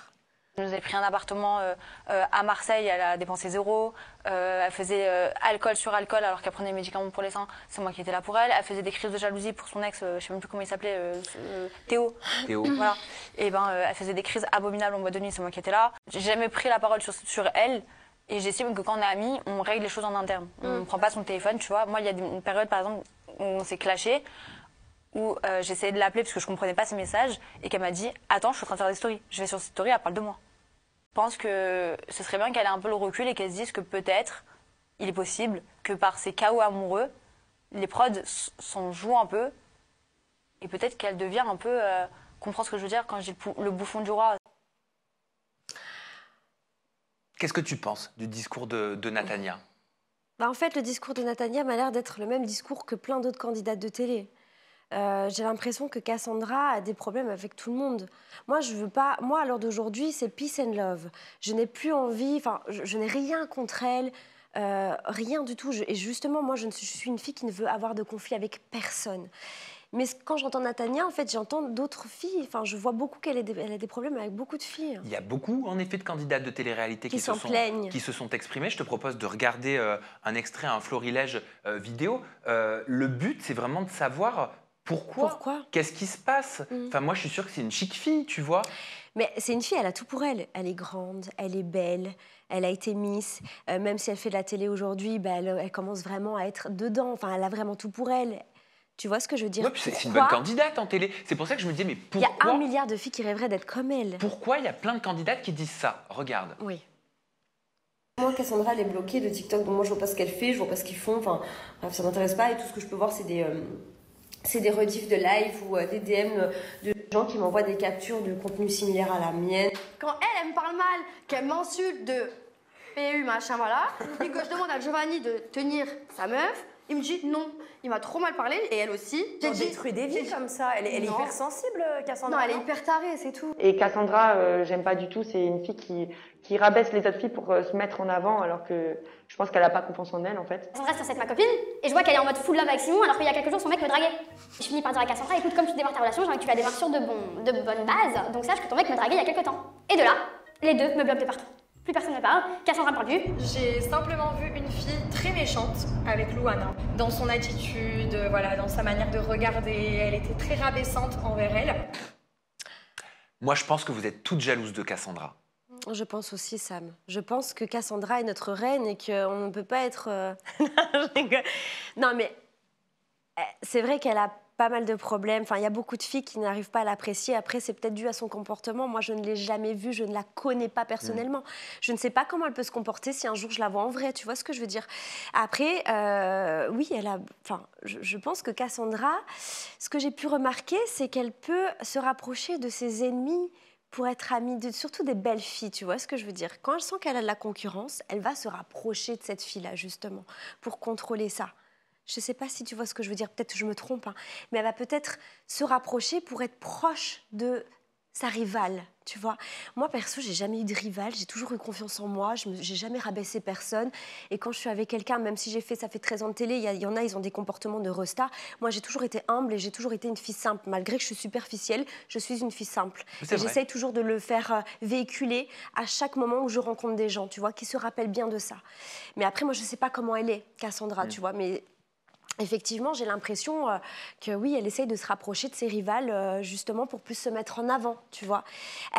Je nous ai pris un appartement à Marseille, elle a dépensé 0. Elle faisait alcool sur alcool alors qu'elle prenait des médicaments pour les seins. C'est moi qui étais là pour elle. Elle faisait des crises de jalousie pour son ex, je sais même plus comment il s'appelait, Théo. Théo. Voilà. Et elle faisait des crises abominables en boîte de nuit, c'est moi qui étais là. J'ai jamais pris la parole sur elle. Et j'estime que quand on est amis, on règle les choses en interne. On ne prend pas son téléphone, tu vois. Moi, il y a une période, par exemple, où on s'est clashé, où j'essayais de l'appeler parce que je comprenais pas ses messages et qu'elle m'a dit « Attends, je suis en train de faire des stories. Je vais sur ses stories, elle parle de moi. » Je pense que ce serait bien qu'elle ait un peu le recul et qu'elle se dise que peut-être, il est possible que par ses chaos amoureux, les prods s'en jouent un peu et peut-être qu'elle devient un peu... comprends ce que je veux dire quand je dis le bouffon du roi. Qu'est-ce que tu penses du discours de Natania? En fait, le discours de Natania m'a l'air d'être le même discours que plein d'autres candidates de télé. J'ai l'impression que Cassandra a des problèmes avec tout le monde. Moi, je veux pas. Moi, à l'heure d'aujourd'hui, c'est peace and love. Je n'ai plus envie. Enfin, je n'ai rien contre elle, rien du tout. Et justement, moi, je suis une fille qui ne veut avoir de conflit avec personne. Mais quand j'entends Natania, en fait, j'entends d'autres filles. Enfin, je vois beaucoup qu'elle a des problèmes avec beaucoup de filles. Il y a beaucoup, en effet, de candidates de télé-réalité qui se sont exprimées. Je te propose de regarder un extrait, un florilège vidéo. Le but, c'est vraiment de savoir pourquoi. Qu'est-ce qui se passe? Enfin, moi, je suis sûre que c'est une chic fille, tu vois. Mais c'est une fille, elle a tout pour elle. Elle est grande, elle est belle, elle a été Miss. Même si elle fait de la télé aujourd'hui, elle commence vraiment à être dedans. Enfin, elle a vraiment tout pour elle. Tu vois ce que je veux dire? Ouais, c'est une bonne candidate en télé. C'est pour ça que je me disais, mais pourquoi... Il y a 1 milliard de filles qui rêveraient d'être comme elle. Pourquoi il y a plein de candidates qui disent ça? Regarde. Oui. Moi, Cassandra, elle est bloquée de TikTok, donc moi, je vois pas ce qu'elle fait, je vois pas ce qu'ils font. Enfin, bref, ça m'intéresse pas. Et tout ce que je peux voir, c'est des rediffs de live ou des DM de gens qui m'envoient des captures de contenu similaire à la mienne. Quand elle me parle mal, qu'elle m'insulte de PU, machin, voilà, et que je demande à Giovanni de tenir sa meuf, il me dit non. Il m'a trop mal parlé, et elle aussi. Elle détruit des vies comme ça. Elle est hypersensible, Cassandra. Non, elle est hyper tarée, c'est tout. Et Cassandra, j'aime pas du tout. C'est une fille qui rabaisse les autres filles pour se mettre en avant, alors que je pense qu'elle a pas confiance en elle, en fait. Cassandra, c'est censée être ma copine, et je vois qu'elle est en mode full love avec Simon, alors qu'il y a quelques jours, son mec me draguait. Je finis par dire à Cassandra, écoute, comme tu démarres ta relation, j'ai envie que tu la démarres sur de bonnes bases, donc sache que ton mec me draguait il y a quelques temps. Et de là, les deux me bloquent de partout. Plus personne ne parle, Cassandra ne parle plus. J'ai simplement vu une fille très méchante avec Louana. Dans son attitude, voilà, dans sa manière de regarder, elle était très rabaissante envers elle. Moi, je pense que vous êtes toutes jalouses de Cassandra. Je pense aussi, Sam. Je pense que Cassandra est notre reine et qu'on ne peut pas être... Non, mais c'est vrai qu'elle a pas mal de problèmes. Enfin, il y a beaucoup de filles qui n'arrivent pas à l'apprécier. Après, c'est peut-être dû à son comportement. Moi, je ne l'ai jamais vue, je ne la connais pas personnellement. Je ne sais pas comment elle peut se comporter si un jour je la vois en vrai. Tu vois ce que je veux dire? Après, oui, elle a... Enfin, je pense que Cassandra, ce que j'ai pu remarquer, c'est qu'elle peut se rapprocher de ses ennemis pour être amie, surtout des belles filles, tu vois ce que je veux dire? Quand elle sent qu'elle a de la concurrence, elle va se rapprocher de cette fille-là, justement, pour contrôler ça. Je ne sais pas si tu vois ce que je veux dire, peut-être que je me trompe, hein, mais elle va peut-être se rapprocher pour être proche de sa rivale, tu vois. Moi, perso, j'ai jamais eu de rivale, j'ai toujours eu confiance en moi, j'ai jamais rabaissé personne. Et quand je suis avec quelqu'un, même si ça fait 13 ans de télé, il y en a, ils ont des comportements de resta. Moi, j'ai toujours été humble et j'ai toujours été une fille simple. Malgré que je suis superficielle, je suis une fille simple. Et j'essaye toujours de le faire véhiculer à chaque moment où je rencontre des gens, tu vois, qui se rappellent bien de ça. Mais après, moi, je sais pas comment elle est, Cassandra, tu vois, mais... effectivement, j'ai l'impression que oui, elle essaye de se rapprocher de ses rivales justement pour plus se mettre en avant, tu vois.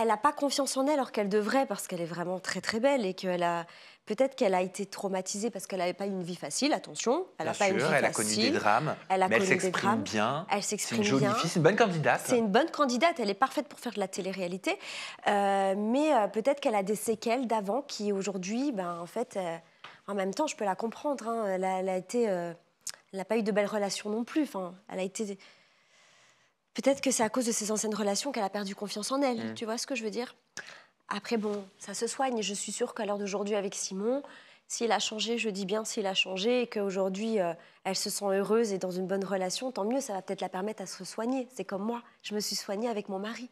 Elle n'a pas confiance en elle alors qu'elle devrait parce qu'elle est vraiment très très belle et qu'elle a... Peut-être qu'elle a été traumatisée parce qu'elle n'avait pas eu une vie facile, attention. Elle n'a pas une vie elle facile. a connu des drames, mais elle s'exprime bien. Elle s'exprime bien. C'est une jolie fille, c'est une bonne candidate. C'est une bonne candidate, elle est parfaite pour faire de la télé-réalité. Mais peut-être qu'elle a des séquelles d'avant qui aujourd'hui, en fait, en même temps, je peux la comprendre. Hein, elle n'a pas eu de belles relations non plus. Enfin, elle a été... Peut-être que c'est à cause de ses anciennes relations qu'elle a perdu confiance en elle. Tu vois ce que je veux dire ? Après, bon, ça se soigne. Je suis sûre qu'à l'heure d'aujourd'hui, avec Simon, s'il a changé, je dis bien s'il a changé, et qu'aujourd'hui, elle se sent heureuse et dans une bonne relation, tant mieux, ça va peut-être la permettre à se soigner. C'est comme moi, je me suis soignée avec mon mari.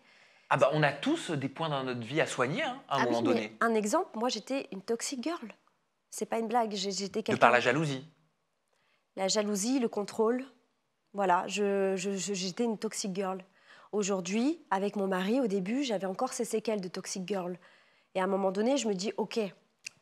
Ah bah, on a tous des points dans notre vie à soigner, hein, à un moment donné. Un exemple, moi, j'étais une toxic girl. C'est pas une blague. J'étais quelqu'un... De par la jalousie. La jalousie, le contrôle. Voilà, j'étais une toxic girl. Aujourd'hui, avec mon mari, au début, j'avais encore ces séquelles de toxic girl. Et à un moment donné, je me dis, OK,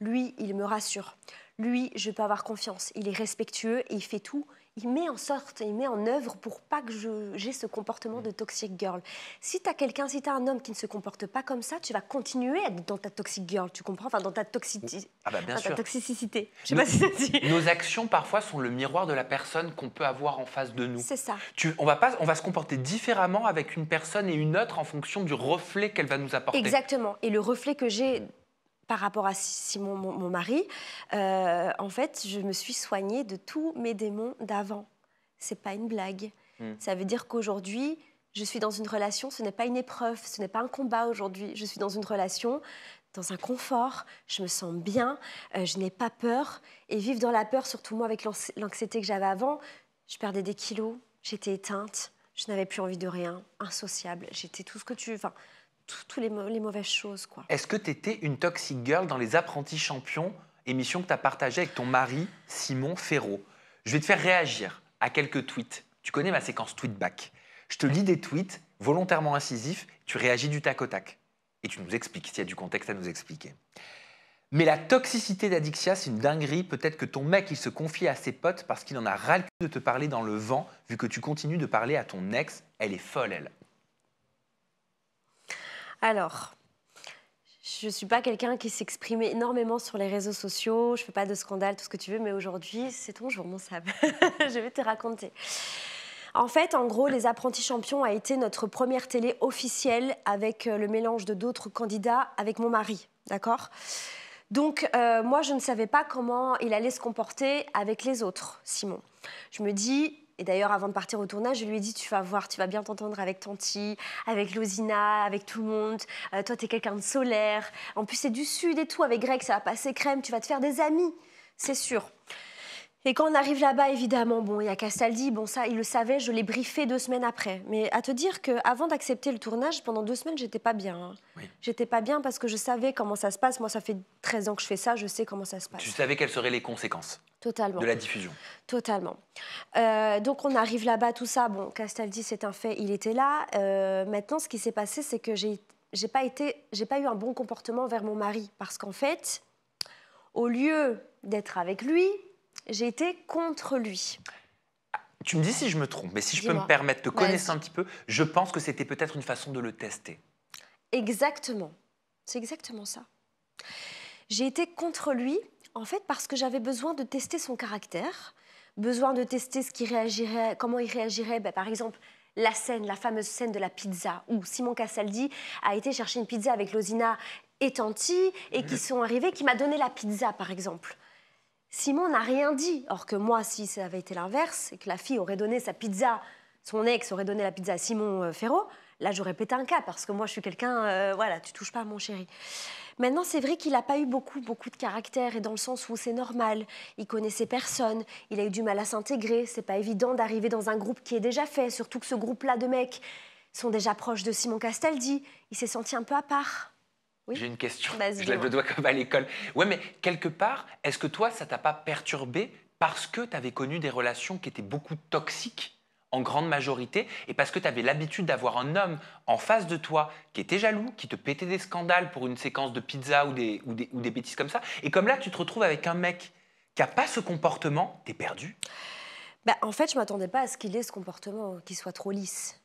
lui, il me rassure. Lui, je peux avoir confiance. Il est respectueux et il fait tout. Il met en œuvre pour pas que j'ai ce comportement de toxic girl. Si tu as quelqu'un, si tu as un homme qui ne se comporte pas comme ça, tu vas continuer à être dans ta toxic girl, tu comprends ? Enfin, dans ta toxicité. Ah bah bien sûr. Ta toxicité. Je sais pas si ça dit. Nos actions, parfois, sont le miroir de la personne qu'on peut avoir en face de nous. C'est ça. On va se comporter différemment avec une personne et une autre en fonction du reflet qu'elle va nous apporter. Exactement. Et le reflet que j'ai... Par rapport à Simon, mon mari, en fait, je me suis soignée de tous mes démons d'avant. C'est pas une blague. Ça veut dire qu'aujourd'hui, je suis dans une relation, ce n'est pas une épreuve, ce n'est pas un combat aujourd'hui. Je suis dans une relation, dans un confort, je me sens bien, je n'ai pas peur. Et vivre dans la peur, surtout moi avec l'anxiété que j'avais avant, je perdais des kilos, j'étais éteinte, je n'avais plus envie de rien, insociable. J'étais tout ce que tu... Enfin, toutes les mauvaises choses, quoi. Est-ce que tu étais une toxic girl dans Les Apprentis Champions, émission que tu as partagée avec ton mari, Simon Ferraud? Je vais te faire réagir à quelques tweets. Tu connais ma séquence tweet-back. Je te lis des tweets volontairement incisifs, tu réagis du tac au tac. Et tu nous expliques, s'il y a du contexte à nous expliquer. Mais la toxicité d'Adixia, c'est une dinguerie. Peut-être que ton mec, il se confie à ses potes parce qu'il en a ras le cul de te parler dans le vent, vu que tu continues de parler à ton ex. Elle est folle, elle. Alors, je ne suis pas quelqu'un qui s'exprime énormément sur les réseaux sociaux, je ne fais pas de scandale, tout ce que tu veux, mais aujourd'hui, c'est ton jour, mon Sab. Je vais te raconter. En fait, en gros, Les Apprentis Champions a été notre première télé officielle avec le mélange de d'autres candidats avec mon mari, d'accord ? Donc, moi, je ne savais pas comment il allait se comporter avec les autres, Simon. Je me dis... Et d'ailleurs, avant de partir au tournage, je lui ai dit, tu vas voir, tu vas bien t'entendre avec Tanti, avec Lozina, avec tout le monde. Toi, t'es quelqu'un de solaire. En plus, c'est du sud et tout. Avec Greg, ça va passer crème. Tu vas te faire des amis, c'est sûr. Et quand on arrive là-bas, évidemment, bon, il y a Castaldi. Bon, ça, il le savait, je l'ai briefé 2 semaines après. Mais à te dire qu'avant d'accepter le tournage, pendant 2 semaines, j'étais pas bien. Hein. Oui. J'étais pas bien parce que je savais comment ça se passe. Moi, ça fait 13 ans que je fais ça, je sais comment ça se passe. Tu savais quelles seraient les conséquences? Totalement. De la diffusion. Totalement. Donc, on arrive là-bas, tout ça. Bon, Castaldi, c'est un fait, il était là. Maintenant, ce qui s'est passé, c'est que j'ai pas eu un bon comportement vers mon mari. Parce qu'en fait, au lieu d'être avec lui, j'ai été contre lui. Tu me dis si je me trompe, mais si je peux me permettre, te connaissant un petit peu, je pense que c'était peut-être une façon de le tester. Exactement. C'est exactement ça. J'ai été contre lui, en fait, parce que j'avais besoin de tester son caractère, besoin de tester comment il réagirait. Par exemple, la fameuse scène de la pizza, où Simon Castaldi a été chercher une pizza avec Lozina et Tanti, et qui sont arrivés, qui m'a donné la pizza, par exemple. Simon n'a rien dit. Or que moi, si ça avait été l'inverse, et que la fille aurait donné sa pizza, son ex aurait donné la pizza à Simon Ferraud, là, j'aurais pété un câble, parce que moi, je suis quelqu'un, voilà, tu touches pas à mon chéri. Maintenant, c'est vrai qu'il n'a pas eu beaucoup de caractère, et dans le sens où c'est normal. Il connaissait personne, il a eu du mal à s'intégrer. C'est pas évident d'arriver dans un groupe qui est déjà fait, surtout que ce groupe-là de mecs sont déjà proches de Simon Castaldi. Il s'est senti un peu à part. Oui. J'ai une question. Je lève le doigt comme à l'école. Ouais, mais quelque part, est-ce que toi, ça t'a pas perturbé parce que tu avais connu des relations qui étaient beaucoup toxiques en grande majorité et parce que tu avais l'habitude d'avoir un homme en face de toi qui était jaloux, qui te pétait des scandales pour une séquence de pizza ou des bêtises comme ça. Et comme là, tu te retrouves avec un mec qui n'a pas ce comportement, t'es perdu. Bah, en fait, je ne m'attendais pas à ce qu'il ait ce comportement, qu'il soit trop lisse.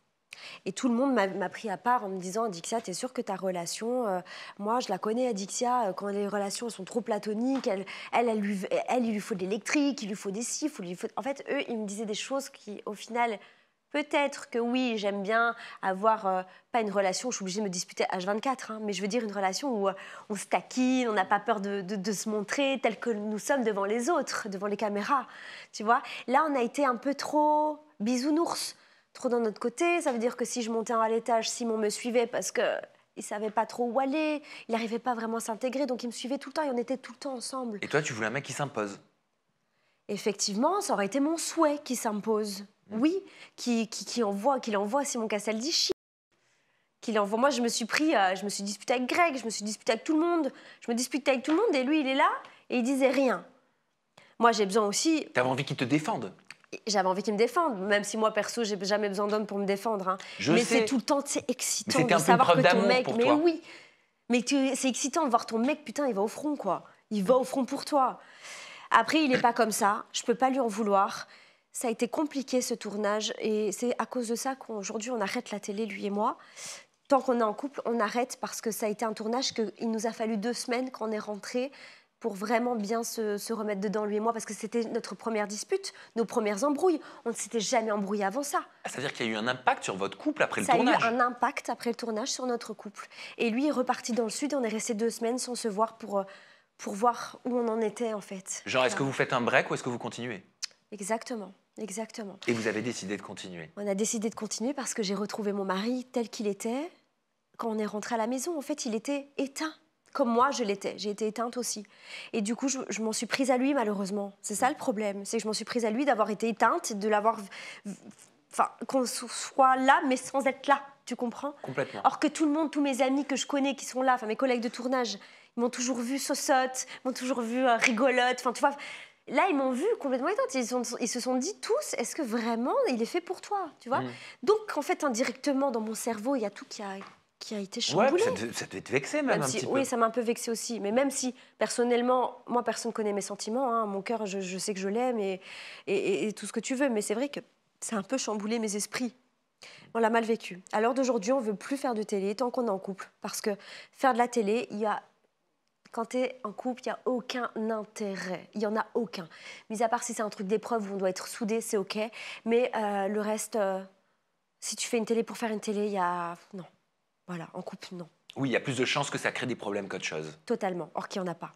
Et tout le monde m'a pris à part en me disant, Adixia, t'es sûre que ta relation, moi je la connais, Adixia, quand les relations sont trop platoniques, il lui faut de l'électrique, il lui faut des cifres, En fait, eux, ils me disaient des choses qui, au final, peut-être que oui, j'aime bien avoir, pas une relation où je suis obligée de me disputer H24, hein, mais je veux dire une relation où on se taquine, on n'a pas peur de se montrer tel que nous sommes devant les autres, devant les caméras, tu vois. Là, on a été un peu trop bisounours. Trop dans notre côté, ça veut dire que si je montais à l'étage, Simon me suivait parce qu'il ne savait pas trop où aller, il n'arrivait pas vraiment à s'intégrer, donc il me suivait tout le temps et on était tout le temps ensemble. Et toi, tu voulais un mec qui s'impose? Effectivement, ça aurait été mon souhait qu'il s'impose. Oui, qu'il envoie Simon Castaldi qu'il envoie. Moi, je me suis disputée avec Greg, je me suis disputée avec tout le monde, je me disputais avec tout le monde et lui, il est là et il disait rien. Moi, j'ai besoin aussi... T'avais envie qu'il te défende? J'avais envie qu'il me défende, même si moi, perso, j'ai jamais besoin d'homme pour me défendre. Hein. Mais c'est tout le temps, c'est excitant de savoir que ton mec... Mais oui, mais c'est excitant de voir ton mec, putain, il va au front, quoi. Il va au front pour toi. Après, il n'est pas comme ça, je peux pas lui en vouloir. Ça a été compliqué, ce tournage, et c'est à cause de ça qu'aujourd'hui, on arrête la télé, lui et moi. Tant qu'on est en couple, on arrête parce que ça a été un tournage qu'il nous a fallu 2 semaines quand on est rentrés pour vraiment bien se remettre dedans, lui et moi, parce que c'était notre première dispute, nos premières embrouilles. On ne s'était jamais embrouillé avant ça. C'est-à-dire qu'il y a eu un impact sur votre couple après le tournage? Ça a eu un impact après le tournage sur notre couple. Et lui est reparti dans le sud, et on est resté 2 semaines sans se voir pour voir où on en était, en fait. Genre, est-ce que vous faites un break ou est-ce que vous continuez? Exactement, exactement. Et vous avez décidé de continuer? On a décidé de continuer parce que j'ai retrouvé mon mari tel qu'il était quand on est rentré à la maison. En fait, il était éteint. Comme moi, je l'étais. J'ai été éteinte aussi. Et du coup, je m'en suis prise à lui, malheureusement. C'est ça le problème. C'est que je m'en suis prise à lui d'avoir été éteinte, de l'avoir... Enfin, qu'on soit là, mais sans être là. Tu comprends? Complètement. Or que tout le monde, tous mes amis que je connais qui sont là, enfin mes collègues de tournage, ils m'ont toujours vue sausotte, m'ont toujours vue rigolote. Enfin, tu vois... Là, ils m'ont vue complètement éteinte. Ils se sont dit tous, est-ce que vraiment il est fait pour toi, tu vois? Donc, en fait, indirectement, dans mon cerveau, il y a tout qui a été chamboulé. Ouais, ça devait te vexer même un petit peu. Oui, ça m'a un peu vexée aussi. Mais même si, personnellement, moi, personne ne connaît mes sentiments. Hein. Mon cœur, je sais que je l'aime et tout ce que tu veux. Mais c'est vrai que ça a un peu chamboulé mes esprits. On l'a mal vécu. À l'heure d'aujourd'hui, on ne veut plus faire de télé tant qu'on est en couple. Parce que faire de la télé, quand tu es en couple, il n'y a aucun intérêt. Il n'y en a aucun. Mis à part si c'est un truc d'épreuve où on doit être soudés, c'est OK. Mais le reste, si tu fais une télé pour faire une télé, il y a... Non. Voilà, en couple, non. Oui, il y a plus de chances que ça crée des problèmes qu'autre chose. Totalement. Or qu'il n'y en a pas.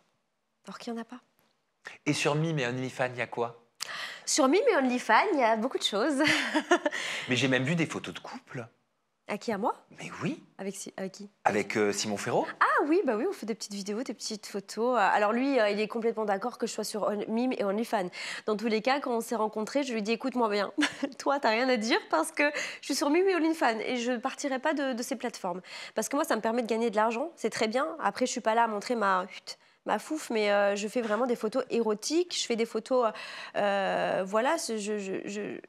Et sur Mime et OnlyFans, il y a quoi? Sur Mime et OnlyFans, il y a beaucoup de choses. Mais j'ai même vu des photos de couple. À qui, à moi? Mais oui. Avec qui? Avec Simon Ferraud. Ah oui, bah oui, on fait des petites vidéos, des petites photos. Alors lui, il est complètement d'accord que je sois sur Mime et OnlyFans. Dans tous les cas, quand on s'est rencontrés, je lui ai dit, écoute-moi bien, toi, t'as rien à dire parce que je suis sur Mime et OnlyFans et je ne partirai pas de ces plateformes. Parce que moi, ça me permet de gagner de l'argent, c'est très bien. Après, je suis pas là à montrer ma fouf, mais je fais vraiment des photos érotiques, je fais des photos... voilà,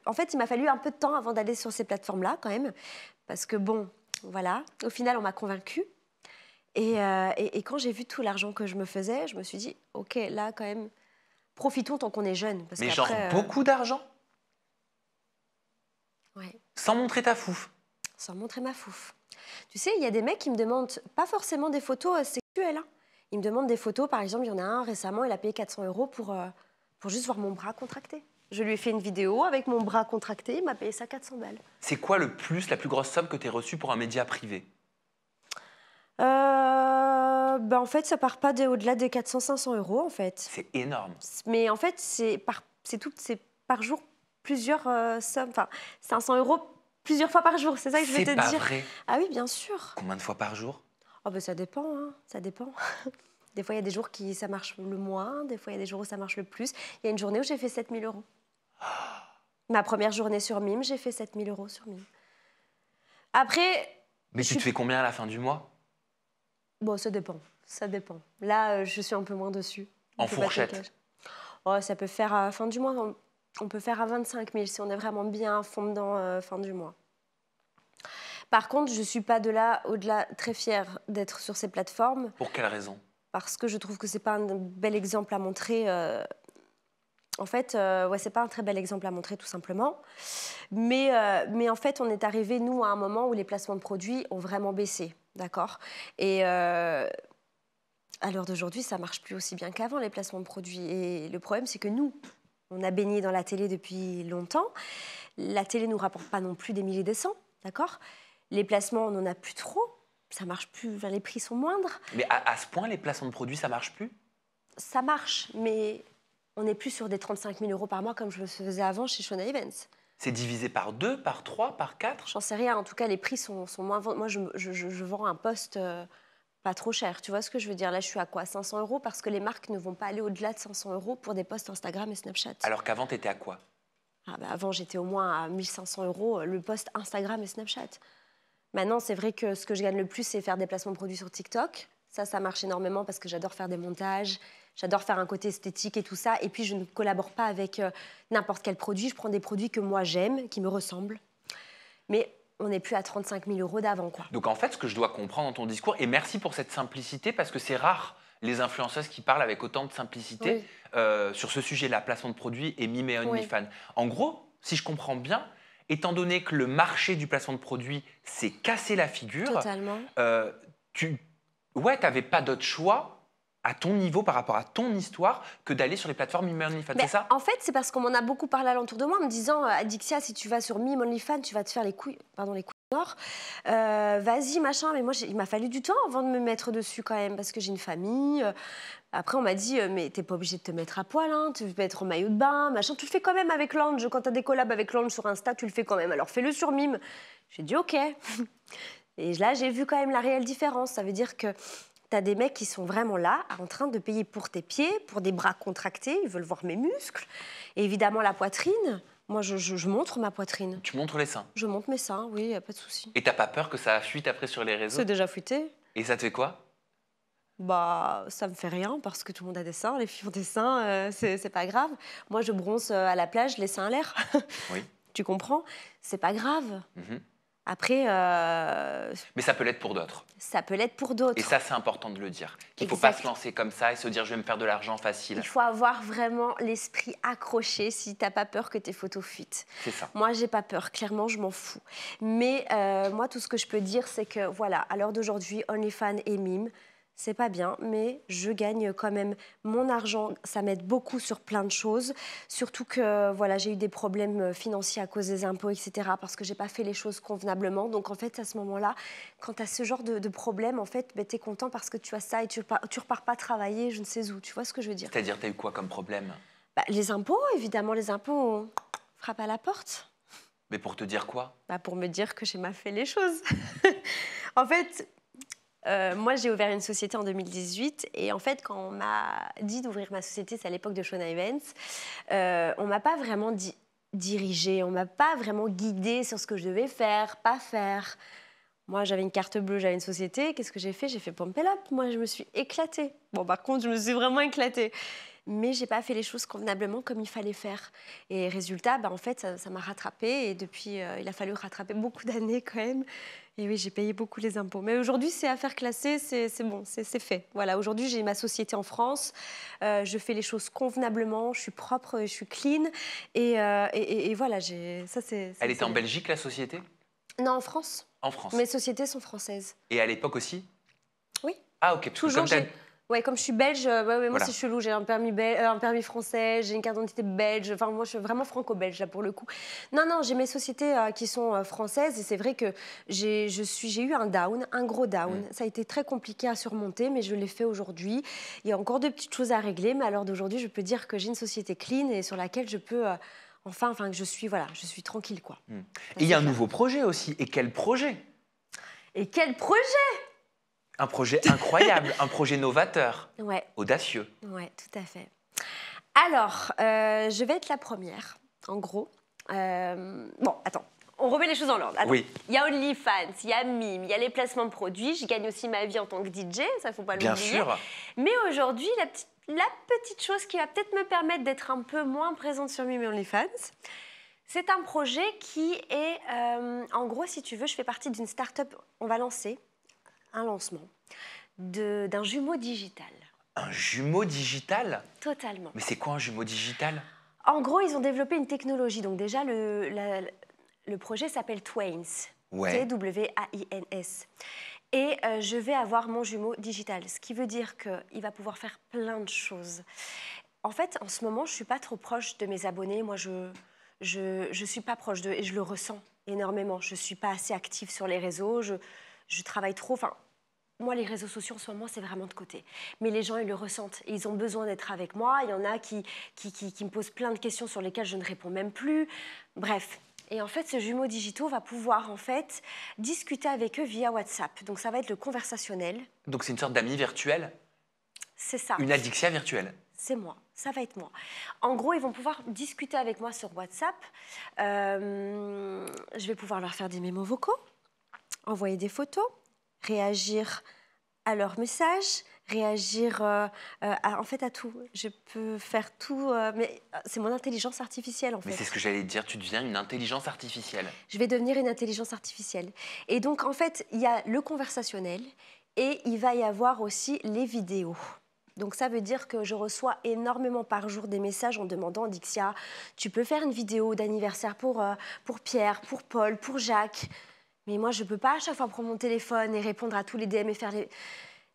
en fait, il m'a fallu un peu de temps avant d'aller sur ces plateformes-là, quand même. Parce que bon, voilà, au final, on m'a convaincue. Et quand j'ai vu tout l'argent que je me faisais, je me suis dit, OK, là, quand même, profitons tant qu'on est jeune. Mais genre beaucoup d'argent? Ouais. Sans montrer ta fouf? Sans montrer ma fouf. Tu sais, il y a des mecs qui me demandent pas forcément des photos sexuelles, hein. Ils me demandent des photos, par exemple, il y en a un récemment, il a payé 400 € pour juste voir mon bras contracté. Je lui ai fait une vidéo avec mon bras contracté, il m'a payé ça 400 balles. C'est quoi la plus grosse somme que tu as reçue pour un média privé? En fait, ça part pas au-delà des 400-500 €, en fait. C'est énorme. Mais en fait, c'est par jour plusieurs sommes. Enfin, 500 € plusieurs fois par jour, c'est ça que je veux te dire. C'est pas vrai? Ah oui, bien sûr. Combien de fois par jour? Oh ben ça dépend, hein. Ça dépend. Des fois, il y a des jours où ça marche le moins, des fois, il y a des jours où ça marche le plus. Il y a une journée où j'ai fait 7 000 €. Ma première journée sur Mime, j'ai fait 7 000 € sur Mime. Après... Mais tu te fais combien à la fin du mois? Bon, ça dépend. Ça dépend. Là, je suis un peu moins dessus. En fourchette? Oh, ça peut faire à fin du mois, on peut faire à 25 000 si on est vraiment bien à fond dedans fin du mois. Par contre, je ne suis pas au-delà très fière d'être sur ces plateformes. Pour quelle raison? Parce que je trouve que ce n'est pas un bel exemple à montrer En fait, ouais, c'est pas un très bel exemple à montrer, tout simplement. Mais en fait, on est arrivé, nous, à un moment où les placements de produits ont vraiment baissé, d'accord? Et à l'heure d'aujourd'hui, ça marche plus aussi bien qu'avant, les placements de produits. Et le problème, c'est que nous, on a baigné dans la télé depuis longtemps. La télé nous rapporte pas non plus des milliers des cents, d'accord? Les placements, on n'en a plus trop. Ça marche plus, enfin, les prix sont moindres. Mais à ce point, les placements de produits, ça marche plus? Ça marche, mais on n'est plus sur des 35 000 € par mois comme je le faisais avant chez Shona Events. C'est divisé par 2, par 3, par 4? J'en sais rien. En tout cas, les prix sont moins... Moi, je vends un poste pas trop cher. Tu vois ce que je veux dire? Là, je suis à quoi? 500 € parce que les marques ne vont pas aller au-delà de 500 € pour des posts Instagram et Snapchat. Alors qu'avant, tu étais à quoi? Avant, j'étais au moins à 1 500 € le post Instagram et Snapchat. Maintenant, c'est vrai que ce que je gagne le plus, c'est faire des placements de produits sur TikTok. Ça marche énormément parce que j'adore faire des montages. J'adore faire un côté esthétique et tout ça. Et puis, je ne collabore pas avec n'importe quel produit. Je prends des produits que moi, j'aime, qui me ressemblent. Mais on n'est plus à 35 000 € d'avant, quoi. Donc, en fait, ce que je dois comprendre dans ton discours, et merci pour cette simplicité, parce que c'est rare les influenceuses qui parlent avec autant de simplicité sur ce sujet-là, placement de produits et Mime et OnlyFans. En gros, si je comprends bien, étant donné que le marché du placement de produits s'est cassé la figure, totalement. Tu n'avais pas d'autre choix à ton niveau, par rapport à ton histoire, que d'aller sur les plateformes Mime et OnlyFans, c'est ça? En fait, c'est parce qu'on m'en a beaucoup parlé alentour de moi, en me disant Adixia, si tu vas sur Mime OnlyFans, tu vas te faire les couilles noirs. Vas-y, machin. Mais moi, il m'a fallu du temps avant de me mettre dessus quand même, parce que j'ai une famille. Après, on m'a dit, mais t'es pas obligée de te mettre à poil, hein, tu peux être en maillot de bain, machin. Tu le fais quand même avec Lange. Quand t'as des collabs avec Lange sur Insta, tu le fais quand même. Alors fais-le sur Mime. J'ai dit OK. Et là, j'ai vu quand même la réelle différence. Ça veut dire que t'as des mecs qui sont vraiment là, en train de payer pour tes pieds, pour des bras contractés. Ils veulent voir mes muscles. Et évidemment, la poitrine. Moi, je montre ma poitrine. Tu montres les seins? Je montre mes seins, oui, y a pas de souci. Et t'as pas peur que ça fuite après sur les réseaux? C'est déjà fuité. Et ça te fait quoi? Bah, ça me fait rien parce que tout le monde a des seins, les filles ont des seins, c'est pas grave. Moi, je bronze à la plage, les seins à l'air. Oui. Tu comprends? C'est pas grave. Mhm. Après... Mais ça peut l'être pour d'autres. Ça peut l'être pour d'autres. Et ça, c'est important de le dire. Qu'il ne faut pas se lancer comme ça et se dire « je vais me faire de l'argent facile ». Il faut avoir vraiment l'esprit accroché si tu n'as pas peur que tes photos fuitent. C'est ça. Moi, j'ai pas peur. Clairement, je m'en fous. Mais moi, tout ce que je peux dire, c'est que, voilà, à l'heure d'aujourd'hui, OnlyFans et Mime, c'est pas bien, mais je gagne quand même mon argent. Ça m'aide beaucoup sur plein de choses. Surtout que voilà, j'ai eu des problèmes financiers à cause des impôts, etc. Parce que j'ai pas fait les choses convenablement. Donc en fait, à ce moment-là, quand tu as ce genre de problème, en fait, tu es content parce que tu as ça et tu repars pas travailler, je ne sais où. Tu vois ce que je veux dire? C'est-à-dire, tu as eu quoi comme problème? Les impôts, évidemment, les impôts frappent à la porte. Mais pour te dire quoi? Pour me dire que j'ai mal fait les choses. En fait... moi, j'ai ouvert une société en 2018 et en fait, quand on m'a dit d'ouvrir ma société, c'est à l'époque de Shona Events, on m'a pas vraiment dirigée, on m'a pas vraiment guidée sur ce que je devais faire, pas faire. Moi, j'avais une carte bleue, j'avais une société. Qu'est-ce que j'ai fait? J'ai fait pump it up. Moi, je me suis éclatée. Bon, par contre, je me suis vraiment éclatée. Mais j'ai pas fait les choses convenablement comme il fallait faire. Et résultat, en fait, ça m'a rattrapée. Et depuis, il a fallu rattraper beaucoup d'années quand même. Et oui, j'ai payé beaucoup les impôts. Mais aujourd'hui, c'est affaire classée, c'est bon, c'est fait. Voilà, aujourd'hui, j'ai ma société en France. Je fais les choses convenablement, je suis propre, je suis clean. Et voilà, ça c'est... Elle était en Belgique, la société? Non, en France. En France. Mes sociétés sont françaises. Et à l'époque aussi? Oui. Ah, ok. Toujours, comme je suis belge, moi voilà. c'est chelou, j'ai un permis français, j'ai une carte d'identité belge, enfin moi je suis vraiment franco-belge là pour le coup. Non, j'ai mes sociétés qui sont françaises et c'est vrai que j'ai eu un gros down. Ça a été très compliqué à surmonter, mais je l'ai fait aujourd'hui. Il y a encore de petites choses à régler, mais à l'heure d'aujourd'hui, je peux dire que j'ai une société clean et sur laquelle je peux... Enfin, que je suis tranquille, quoi. Et il y a un nouveau projet aussi. Et quel projet? Un projet incroyable, un projet novateur, audacieux. Oui, tout à fait. Alors, je vais être la première, en gros. Bon, attends, on remet les choses en ordre. Oui. Il y a OnlyFans, il y a Mime, il y a les placements de produits. Je gagne aussi ma vie en tant que DJ, ça, il ne faut pas l'oublier. Bien sûr. Mais aujourd'hui, la petite chose qui va peut-être me permettre d'être un peu moins présente sur Mime et OnlyFans, c'est un projet qui est, en gros, si tu veux, je fais partie d'une start-up. On va lancer un lancement d'un jumeau digital. Un jumeau digital? Totalement. Mais c'est quoi un jumeau digital? En gros, ils ont développé une technologie. Donc déjà, le projet s'appelle Twains. Ouais. T-W-A-I-N-S. Et je vais avoir mon jumeau digital, ce qui veut dire qu'il va pouvoir faire plein de choses. En fait, en ce moment, je ne suis pas trop proche de mes abonnés. Moi, je suis pas proche d'eux et je le ressens énormément. Je ne suis pas assez active sur les réseaux. Je travaille trop. Enfin, moi, les réseaux sociaux, en ce moment, c'est vraiment de côté. Mais les gens, ils le ressentent. Et ils ont besoin d'être avec moi. Il y en a qui me posent plein de questions sur lesquelles je ne réponds même plus. Bref. Et en fait, ce jumeau digital va pouvoir en fait discuter avec eux via WhatsApp. Donc, ça va être le conversationnel. Donc, c'est une sorte d'ami virtuel? C'est ça. Une Adixia virtuelle? C'est moi, ça va être moi. En gros, ils vont pouvoir discuter avec moi sur WhatsApp. Je vais pouvoir leur faire des mémos vocaux, envoyer des photos, réagir à leurs messages, réagir en fait à tout. Je peux faire tout, mais c'est mon intelligence artificielle en fait. Mais c'est ce que j'allais te dire, tu deviens une intelligence artificielle. Je vais devenir une intelligence artificielle. Et donc en fait, il y a le conversationnel et il va y avoir aussi les vidéos. Donc ça veut dire que je reçois énormément par jour des messages en demandant, Dixia, tu peux faire une vidéo d'anniversaire pour Pierre, pour Paul, pour Jacques. Mais moi, je ne peux pas à chaque fois prendre mon téléphone et répondre à tous les DM et faire les...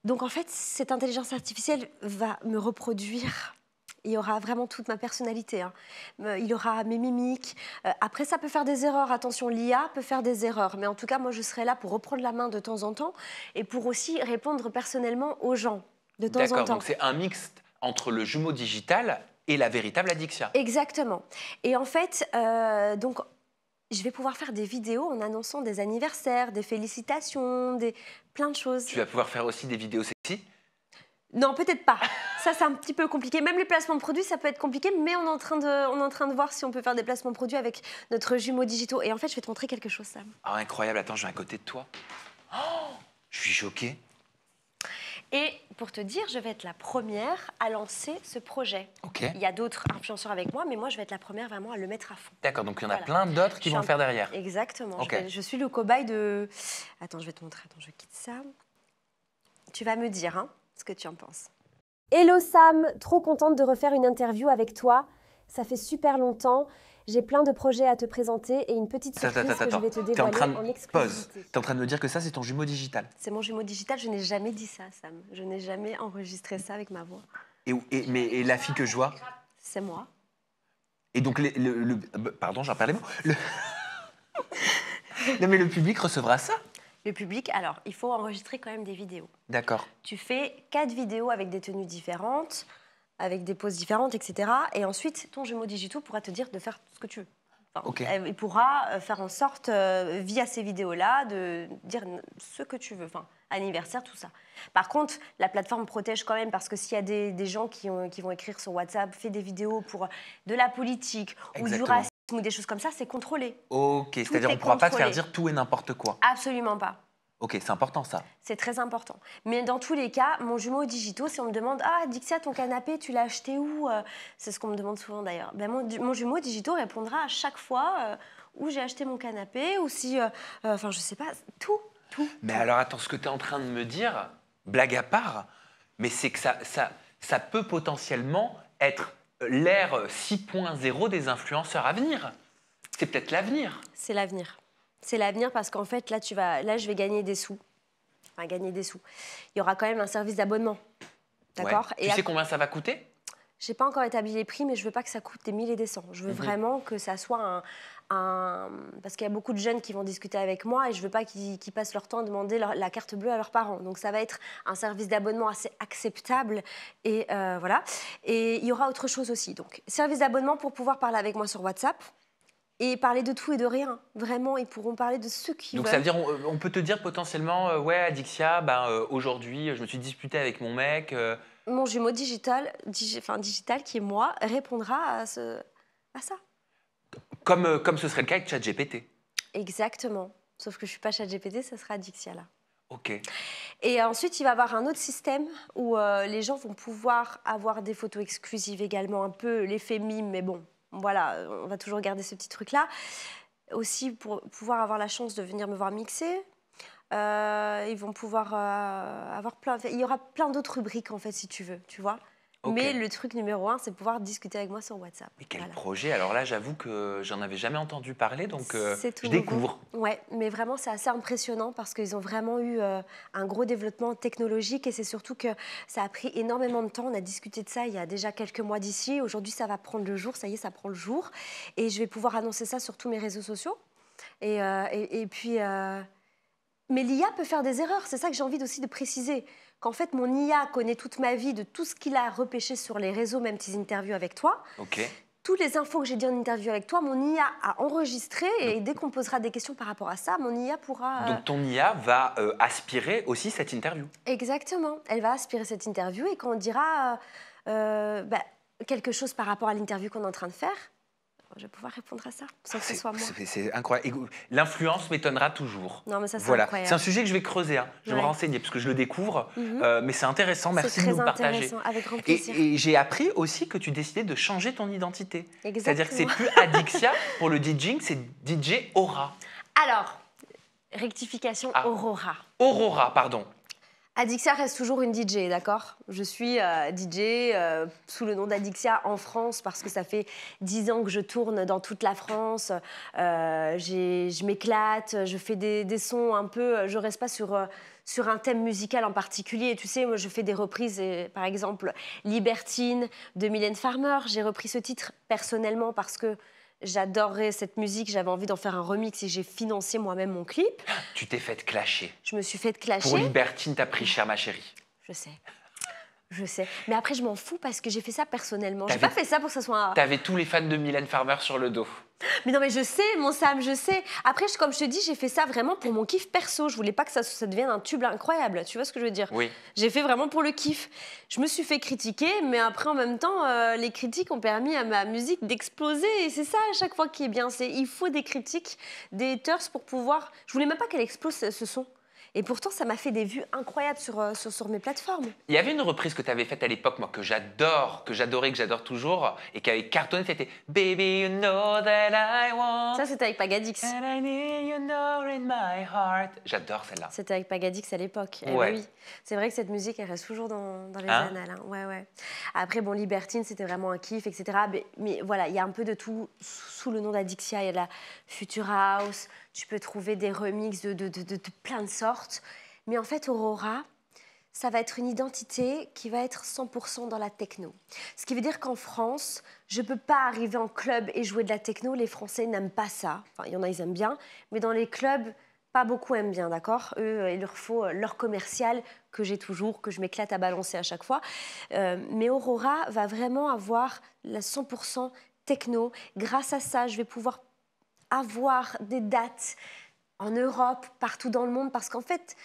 Donc en fait, cette intelligence artificielle va me reproduire. Il y aura vraiment toute ma personnalité. Hein. Il y aura mes mimiques. Après, ça peut faire des erreurs. Attention, l'IA peut faire des erreurs. Mais en tout cas, moi, je serai là pour reprendre la main de temps en temps et pour aussi répondre personnellement aux gens. D'accord, donc c'est un mix entre le jumeau digital et la véritable Adixia. Exactement. Et en fait, donc, je vais pouvoir faire des vidéos en annonçant des anniversaires, des félicitations, plein de choses. Tu vas pouvoir faire aussi des vidéos sexy? Non, peut-être pas. Ça, c'est un petit peu compliqué. Même les placements de produits, ça peut être compliqué, mais on est en train de voir si on peut faire des placements de produits avec notre jumeau digital. Et en fait, je vais te montrer quelque chose, Sam. Ah, incroyable. Attends, je vais à côté de toi. Oh, je suis choquée. Et pour te dire, je vais être la première à lancer ce projet. Okay. Il y a d'autres influenceurs avec moi, mais moi, je vais être la première vraiment à le mettre à fond. D'accord, donc il y en a plein d'autres qui vont le faire derrière. Exactement. Okay. Je suis le cobaye de... Attends, je vais te montrer. Attends, je quitte ça. Tu vas me dire ce que tu en penses. Hello Sam, trop contente de refaire une interview avec toi. Ça fait super longtemps. J'ai plein de projets à te présenter et une petite surprise que je vais te dévoiler en exclusivité. Tu es en train de me dire que ça, c'est ton jumeau digital? C'est mon jumeau digital. Je n'ai jamais dit ça, Sam. Je n'ai jamais enregistré ça avec ma voix. Et la fille que je vois? C'est moi. Et donc, pardon, j'en perds les mots. Non, mais le public recevra ça? Le public, alors, il faut enregistrer quand même des vidéos. D'accord. Tu fais 4 vidéos avec des tenues différentes, avec des poses différentes, etc. Et ensuite, ton jumeau digital pourra te dire de faire ce que tu veux. Enfin, okay. Il pourra faire en sorte, via ces vidéos-là, de dire ce que tu veux. Enfin, anniversaire, tout ça. Par contre, la plateforme protège quand même, parce que s'il y a des gens qui vont écrire sur WhatsApp, fais des vidéos pour de la politique ou du racisme ou des choses comme ça, c'est contrôlé. Ok, c'est-à-dire on ne pourra pas te faire dire tout et n'importe quoi. Absolument pas. Ok, c'est important ça. C'est très important. Mais dans tous les cas, mon jumeau digital, si on me demande « Ah, Dixia, ton canapé, tu l'as acheté où ?» C'est ce qu'on me demande souvent d'ailleurs. Ben, mon jumeau digital répondra à chaque fois où j'ai acheté mon canapé ou si... Enfin, je sais pas, tout. Mais alors attends, ce que tu es en train de me dire, blague à part, mais c'est que ça peut potentiellement être l'ère 6.0 des influenceurs à venir. C'est peut-être l'avenir. C'est l'avenir. C'est l'avenir parce qu'en fait, là, je vais gagner des sous. Enfin, gagner des sous. Il y aura quand même un service d'abonnement. D'accord. Ouais. Tu sais combien ça va coûter? Je n'ai pas encore établi les prix, mais je ne veux pas que ça coûte des 1000 et des 100. Je veux vraiment que ça soit parce qu'il y a beaucoup de jeunes qui vont discuter avec moi et je ne veux pas qu'ils passent leur temps à demander la carte bleue à leurs parents. Donc, ça va être un service d'abonnement assez acceptable. Et voilà. Et il y aura autre chose aussi. Donc, service d'abonnement pour pouvoir parler avec moi sur WhatsApp. Et parler de tout et de rien. Vraiment, ils pourront parler de ce qu'ils veulent. Donc ça veut dire, on peut te dire potentiellement, ouais, Adixia, aujourd'hui, je me suis disputé avec mon mec. Mon jumeau digital qui est moi, répondra à ça. Comme ce serait le cas avec ChatGPT. Exactement. Sauf que je ne suis pas ChatGPT, ça sera Adixia là. Ok. Et ensuite, il va y avoir un autre système où les gens vont pouvoir avoir des photos exclusives également, un peu l'effet mime, mais bon. Voilà, on va toujours garder ce petit truc-là. Aussi, pour pouvoir avoir la chance de venir me voir mixer, ils vont pouvoir avoir il y aura plein d'autres rubriques, en fait, si tu veux, tu vois. Ok. Mais le truc numéro 1, c'est pouvoir discuter avec moi sur WhatsApp. Mais quel Voilà. projet? Alors là, j'avoue que j'en avais jamais entendu parler, donc C'est tout je nouveau. découvre. Ouais, mais vraiment, c'est assez impressionnant parce qu'ils ont vraiment eu un gros développement technologique et c'est surtout que ça a pris énormément de temps. On a discuté de ça il y a déjà quelques mois d'ici. Aujourd'hui, ça va prendre le jour. Ça y est, ça prend le jour. Et je vais pouvoir annoncer ça sur tous mes réseaux sociaux. Et puis... Mais l'IA peut faire des erreurs. C'est ça que j'ai envie aussi de préciser. Qu'en fait, mon IA connaît toute ma vie, de tout ce qu'il a repêché sur les réseaux, même tes interviews avec toi. Ok. Toutes les infos que j'ai dit en interview avec toi, mon IA a enregistré et dès qu'on posera des questions par rapport à ça, mon IA pourra... Donc ton IA va aspirer aussi cette interview. Exactement. Elle va aspirer cette interview et quand on dira quelque chose par rapport à l'interview qu'on est en train de faire, je vais pouvoir répondre à ça sans que ce soit moi. C'est incroyable. L'influence m'étonnera toujours. Non, mais ça, c'est voilà. incroyable. C'est un sujet que je vais creuser. Hein. Je vais me renseigner parce que je le découvre. Mais c'est intéressant. Merci de nous le partager. Avec grand plaisir. Et j'ai appris aussi que tu décidais de changer ton identité. Exactement. C'est-à-dire que c'est plus Adixia pour le DJing, c'est DJ Aura. Alors, rectification, Aurora. Aurora, pardon. Adixia reste toujours une DJ, d'accord? Je suis DJ sous le nom d'Adixia en France parce que ça fait 10 ans que je tourne dans toute la France. Je m'éclate, je fais des sons un peu... Je reste pas sur un thème musical en particulier. Tu sais, moi, je fais des reprises, par exemple, Libertine de Mylène Farmer. J'ai repris ce titre personnellement parce que j'adorais cette musique, j'avais envie d'en faire un remix et j'ai financé moi-même mon clip. Tu t'es faite clasher. Je me suis faite clasher. Pour Libertine, t'as pris cher, ma chérie. Je sais. Je sais. Mais après, je m'en fous parce que j'ai fait ça personnellement. J'ai pas fait ça pour que ça soit... T'avais tous les fans de Mylène Farmer sur le dos. Mais non, mais je sais, mon Sam, je sais. Après, comme je te dis, j'ai fait ça vraiment pour mon kiff perso. Je voulais pas que ça devienne un tube incroyable. Tu vois ce que je veux dire? Oui. J'ai fait vraiment pour le kiff. Je me suis fait critiquer, mais après, en même temps, les critiques ont permis à ma musique d'exploser. Et c'est ça, à chaque fois, qui est bien. Il faut des critiques, des haters pour pouvoir... Je voulais même pas qu'elle explose ce son. Et pourtant, ça m'a fait des vues incroyables sur mes plateformes. Il y avait une reprise que tu avais faite à l'époque, moi, que j'adore, que j'adore toujours, et qui avait cartonné, c'était « Baby, you know that I want ». Ça, c'était avec Pagadix. And I need you know in my heart. J'adore celle-là. C'était avec Pagadix à l'époque. Ouais. Oui. C'est vrai que cette musique, elle reste toujours dans les Hein? annales. Hein. Ouais, ouais. Après, bon, Libertine, c'était vraiment un kiff, etc. Mais voilà, il y a un peu de tout sous le nom d'Adixia. Il y a de la Future House. Tu peux trouver des remixes de plein de sortes. Mais en fait, Aurora, ça va être une identité qui va être 100% dans la techno. Ce qui veut dire qu'en France, je ne peux pas arriver en club et jouer de la techno. Les Français n'aiment pas ça. Enfin, il y en a, ils aiment bien. Mais dans les clubs, pas beaucoup aiment bien, d'accord? Eux, il leur faut leur commercial que j'ai toujours, que je m'éclate à balancer à chaque fois. Mais Aurora va vraiment avoir la 100% techno. Grâce à ça, je vais pouvoir avoir des dates en Europe, partout dans le monde, parce qu'en fait,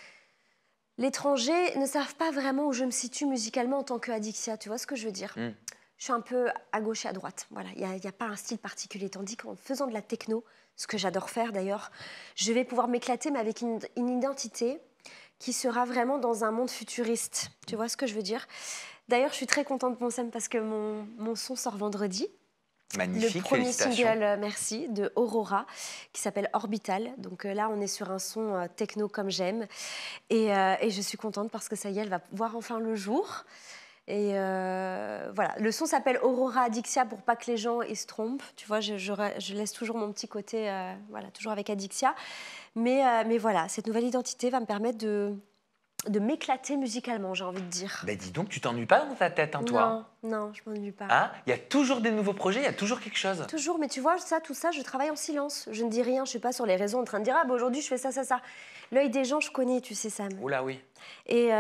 l'étranger ne savent pas vraiment où je me situe musicalement en tant qu'Adixia, tu vois ce que je veux dire? Je suis un peu à gauche et à droite, voilà, il n'y a pas un style particulier, tandis qu'en faisant de la techno, ce que j'adore faire d'ailleurs, je vais pouvoir m'éclater, mais avec une identité qui sera vraiment dans un monde futuriste, tu vois ce que je veux dire? D'ailleurs, je suis très contente, mon Sam, parce que mon son sort vendredi. Magnifique, le premier félicitations. single, merci, de Aurora, qui s'appelle Orbital. Donc là, on est sur un son techno comme j'aime. Et je suis contente parce que ça y est, elle va voir enfin le jour. Et voilà, le son s'appelle Aurora Adixia pour pas que les gens se trompent. Tu vois, je laisse toujours mon petit côté, voilà, toujours avec Adixia. Mais voilà, cette nouvelle identité va me permettre de m'éclater musicalement, j'ai envie de dire. Ben dis donc, tu t'ennuies pas dans ta tête, hein, toi? Non, je m'ennuie pas. Hein? Il y a toujours des nouveaux projets, il y a toujours quelque chose. Toujours, mais tu vois, tout ça, je travaille en silence. Je ne dis rien, je suis pas sur les réseaux en train de dire « Ah, bah, aujourd'hui, je fais ça, ça, ça ». L'œil des gens, je connais, tu sais, Sam. Oula, oui. Et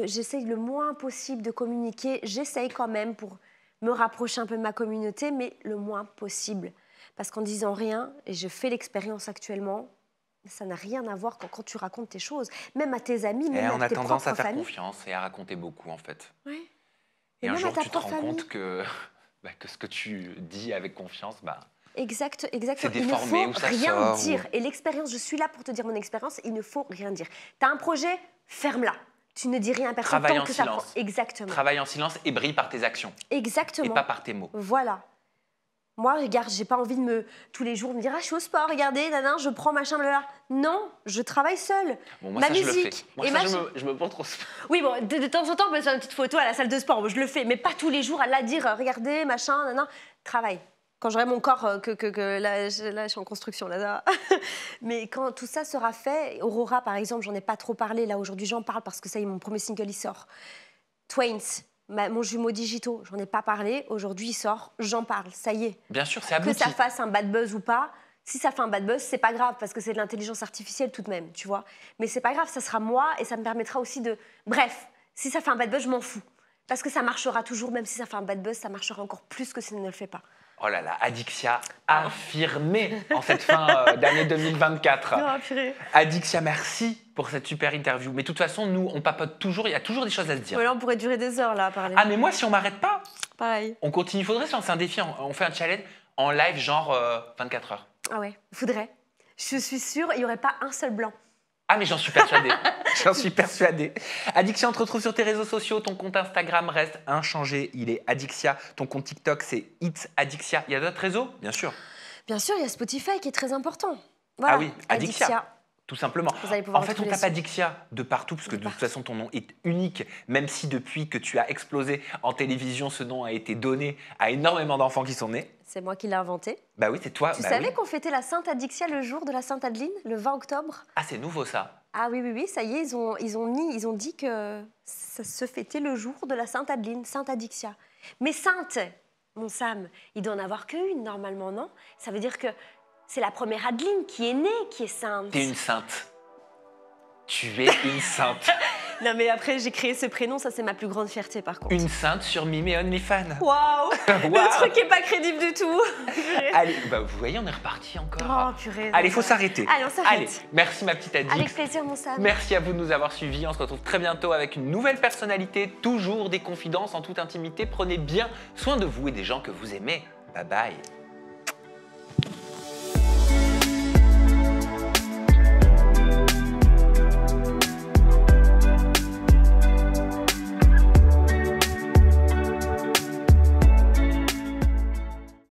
j'essaye le moins possible de communiquer. J'essaye quand même pour me rapprocher un peu de ma communauté, mais le moins possible. Parce qu'en disant rien, et je fais l'expérience actuellement, ça n'a rien à voir quand tu racontes tes choses. Même à tes amis, même à tes propres familles. On a tendance à faire confiance et à raconter beaucoup, en fait. Oui. Et un jour, tu te rends compte que ce que tu dis avec confiance, exactement. C'est déformé, il ne faut rien dire. Et l'expérience, je suis là pour te dire mon expérience, il ne faut rien dire. Tu as un projet, ferme-la. Tu ne dis rien à personne. Travaille tant en que silence. Ça... Exactement. Travaille en silence et brille par tes actions. Exactement. Et pas par tes mots. Voilà. Moi, regarde, j'ai pas envie de tous les jours me dire, ah, je suis au sport, regardez, nanan, je prends machin, blablabla. Non, je travaille seule. Bon, moi, ma ça, musique. Je le fais. Moi, ça, je me prends trop. Oui, bon, de temps en temps, on peut faire une petite photo à la salle de sport, je le fais, mais pas tous les jours à la dire, regardez, machin, nanan. Travail. Quand j'aurai mon corps, là, je suis en construction, là. Mais quand tout ça sera fait, Aurora, par exemple, j'en ai pas trop parlé, là, aujourd'hui, j'en parle parce que ça y est, mon premier single, il sort. Twains. Mon jumeau digitaux, j'en ai pas parlé. Aujourd'hui, il sort, j'en parle, ça y est. Bien sûr, c'est abouti. Que ça fasse un bad buzz ou pas, si ça fait un bad buzz, c'est pas grave parce que c'est de l'intelligence artificielle tout de même, tu vois. Mais c'est pas grave, ça sera moi et ça me permettra aussi de. Bref, si ça fait un bad buzz, je m'en fous. Parce que ça marchera toujours, même si ça fait un bad buzz, ça marchera encore plus que si ça ne le fait pas. Oh là là, Adixia affirmée en cette fin d'année 2024. Oh, purée. Adixia, merci pour cette super interview. Mais de toute façon, nous, on papote toujours, il y a toujours des choses à se dire. Ouais, là, on pourrait durer des heures là à parler. Ah, mais moi, si on m'arrête pas, pareil. On continue. Il faudrait se lancer un défi, on fait un challenge en live, genre 24 heures. Ah ouais, faudrait. Je suis sûre, il n'y aurait pas un seul blanc. Ah, mais j'en suis persuadée. J'en suis persuadée. Adixia, on te retrouve sur tes réseaux sociaux. Ton compte Instagram reste inchangé. Il est Adixia. Ton compte TikTok, c'est It's Adixia. Il y a d'autres réseaux? Bien sûr. Bien sûr, il y a Spotify qui est très important. Voilà. Ah oui, Adixia. Tout simplement. En fait, on tape Adixia de partout, parce que de toute façon, ton nom est unique, même si depuis que tu as explosé en télévision, ce nom a été donné à énormément d'enfants qui sont nés. C'est moi qui l'ai inventé. Bah oui, c'est toi. Tu savais qu'on fêtait la Sainte Adixia le jour de la Sainte Adeline, le 20 octobre? Ah, c'est nouveau ça. Ah oui, ça y est, ils ont dit que ça se fêtait le jour de la Sainte Adeline, Sainte Adixia. Mais sainte, mon Sam, il doit en avoir qu'une normalement, non? Ça veut dire que c'est la première Adeline qui est née, qui est sainte. T'es une sainte. Tu es une sainte. Non mais après, j'ai créé ce prénom, ça c'est ma plus grande fierté par contre. Une sainte sur Mime et OnlyFans. Waouh. Le truc est pas crédible du tout. Allez, bah vous voyez, on est reparti encore. Oh purée. Allez, il faut s'arrêter. Allez, on s'arrête. Allez, merci ma petite Adix. Avec plaisir mon Sam. Merci à vous de nous avoir suivis. On se retrouve très bientôt avec une nouvelle personnalité. Toujours des confidences en toute intimité. Prenez bien soin de vous et des gens que vous aimez. Bye bye.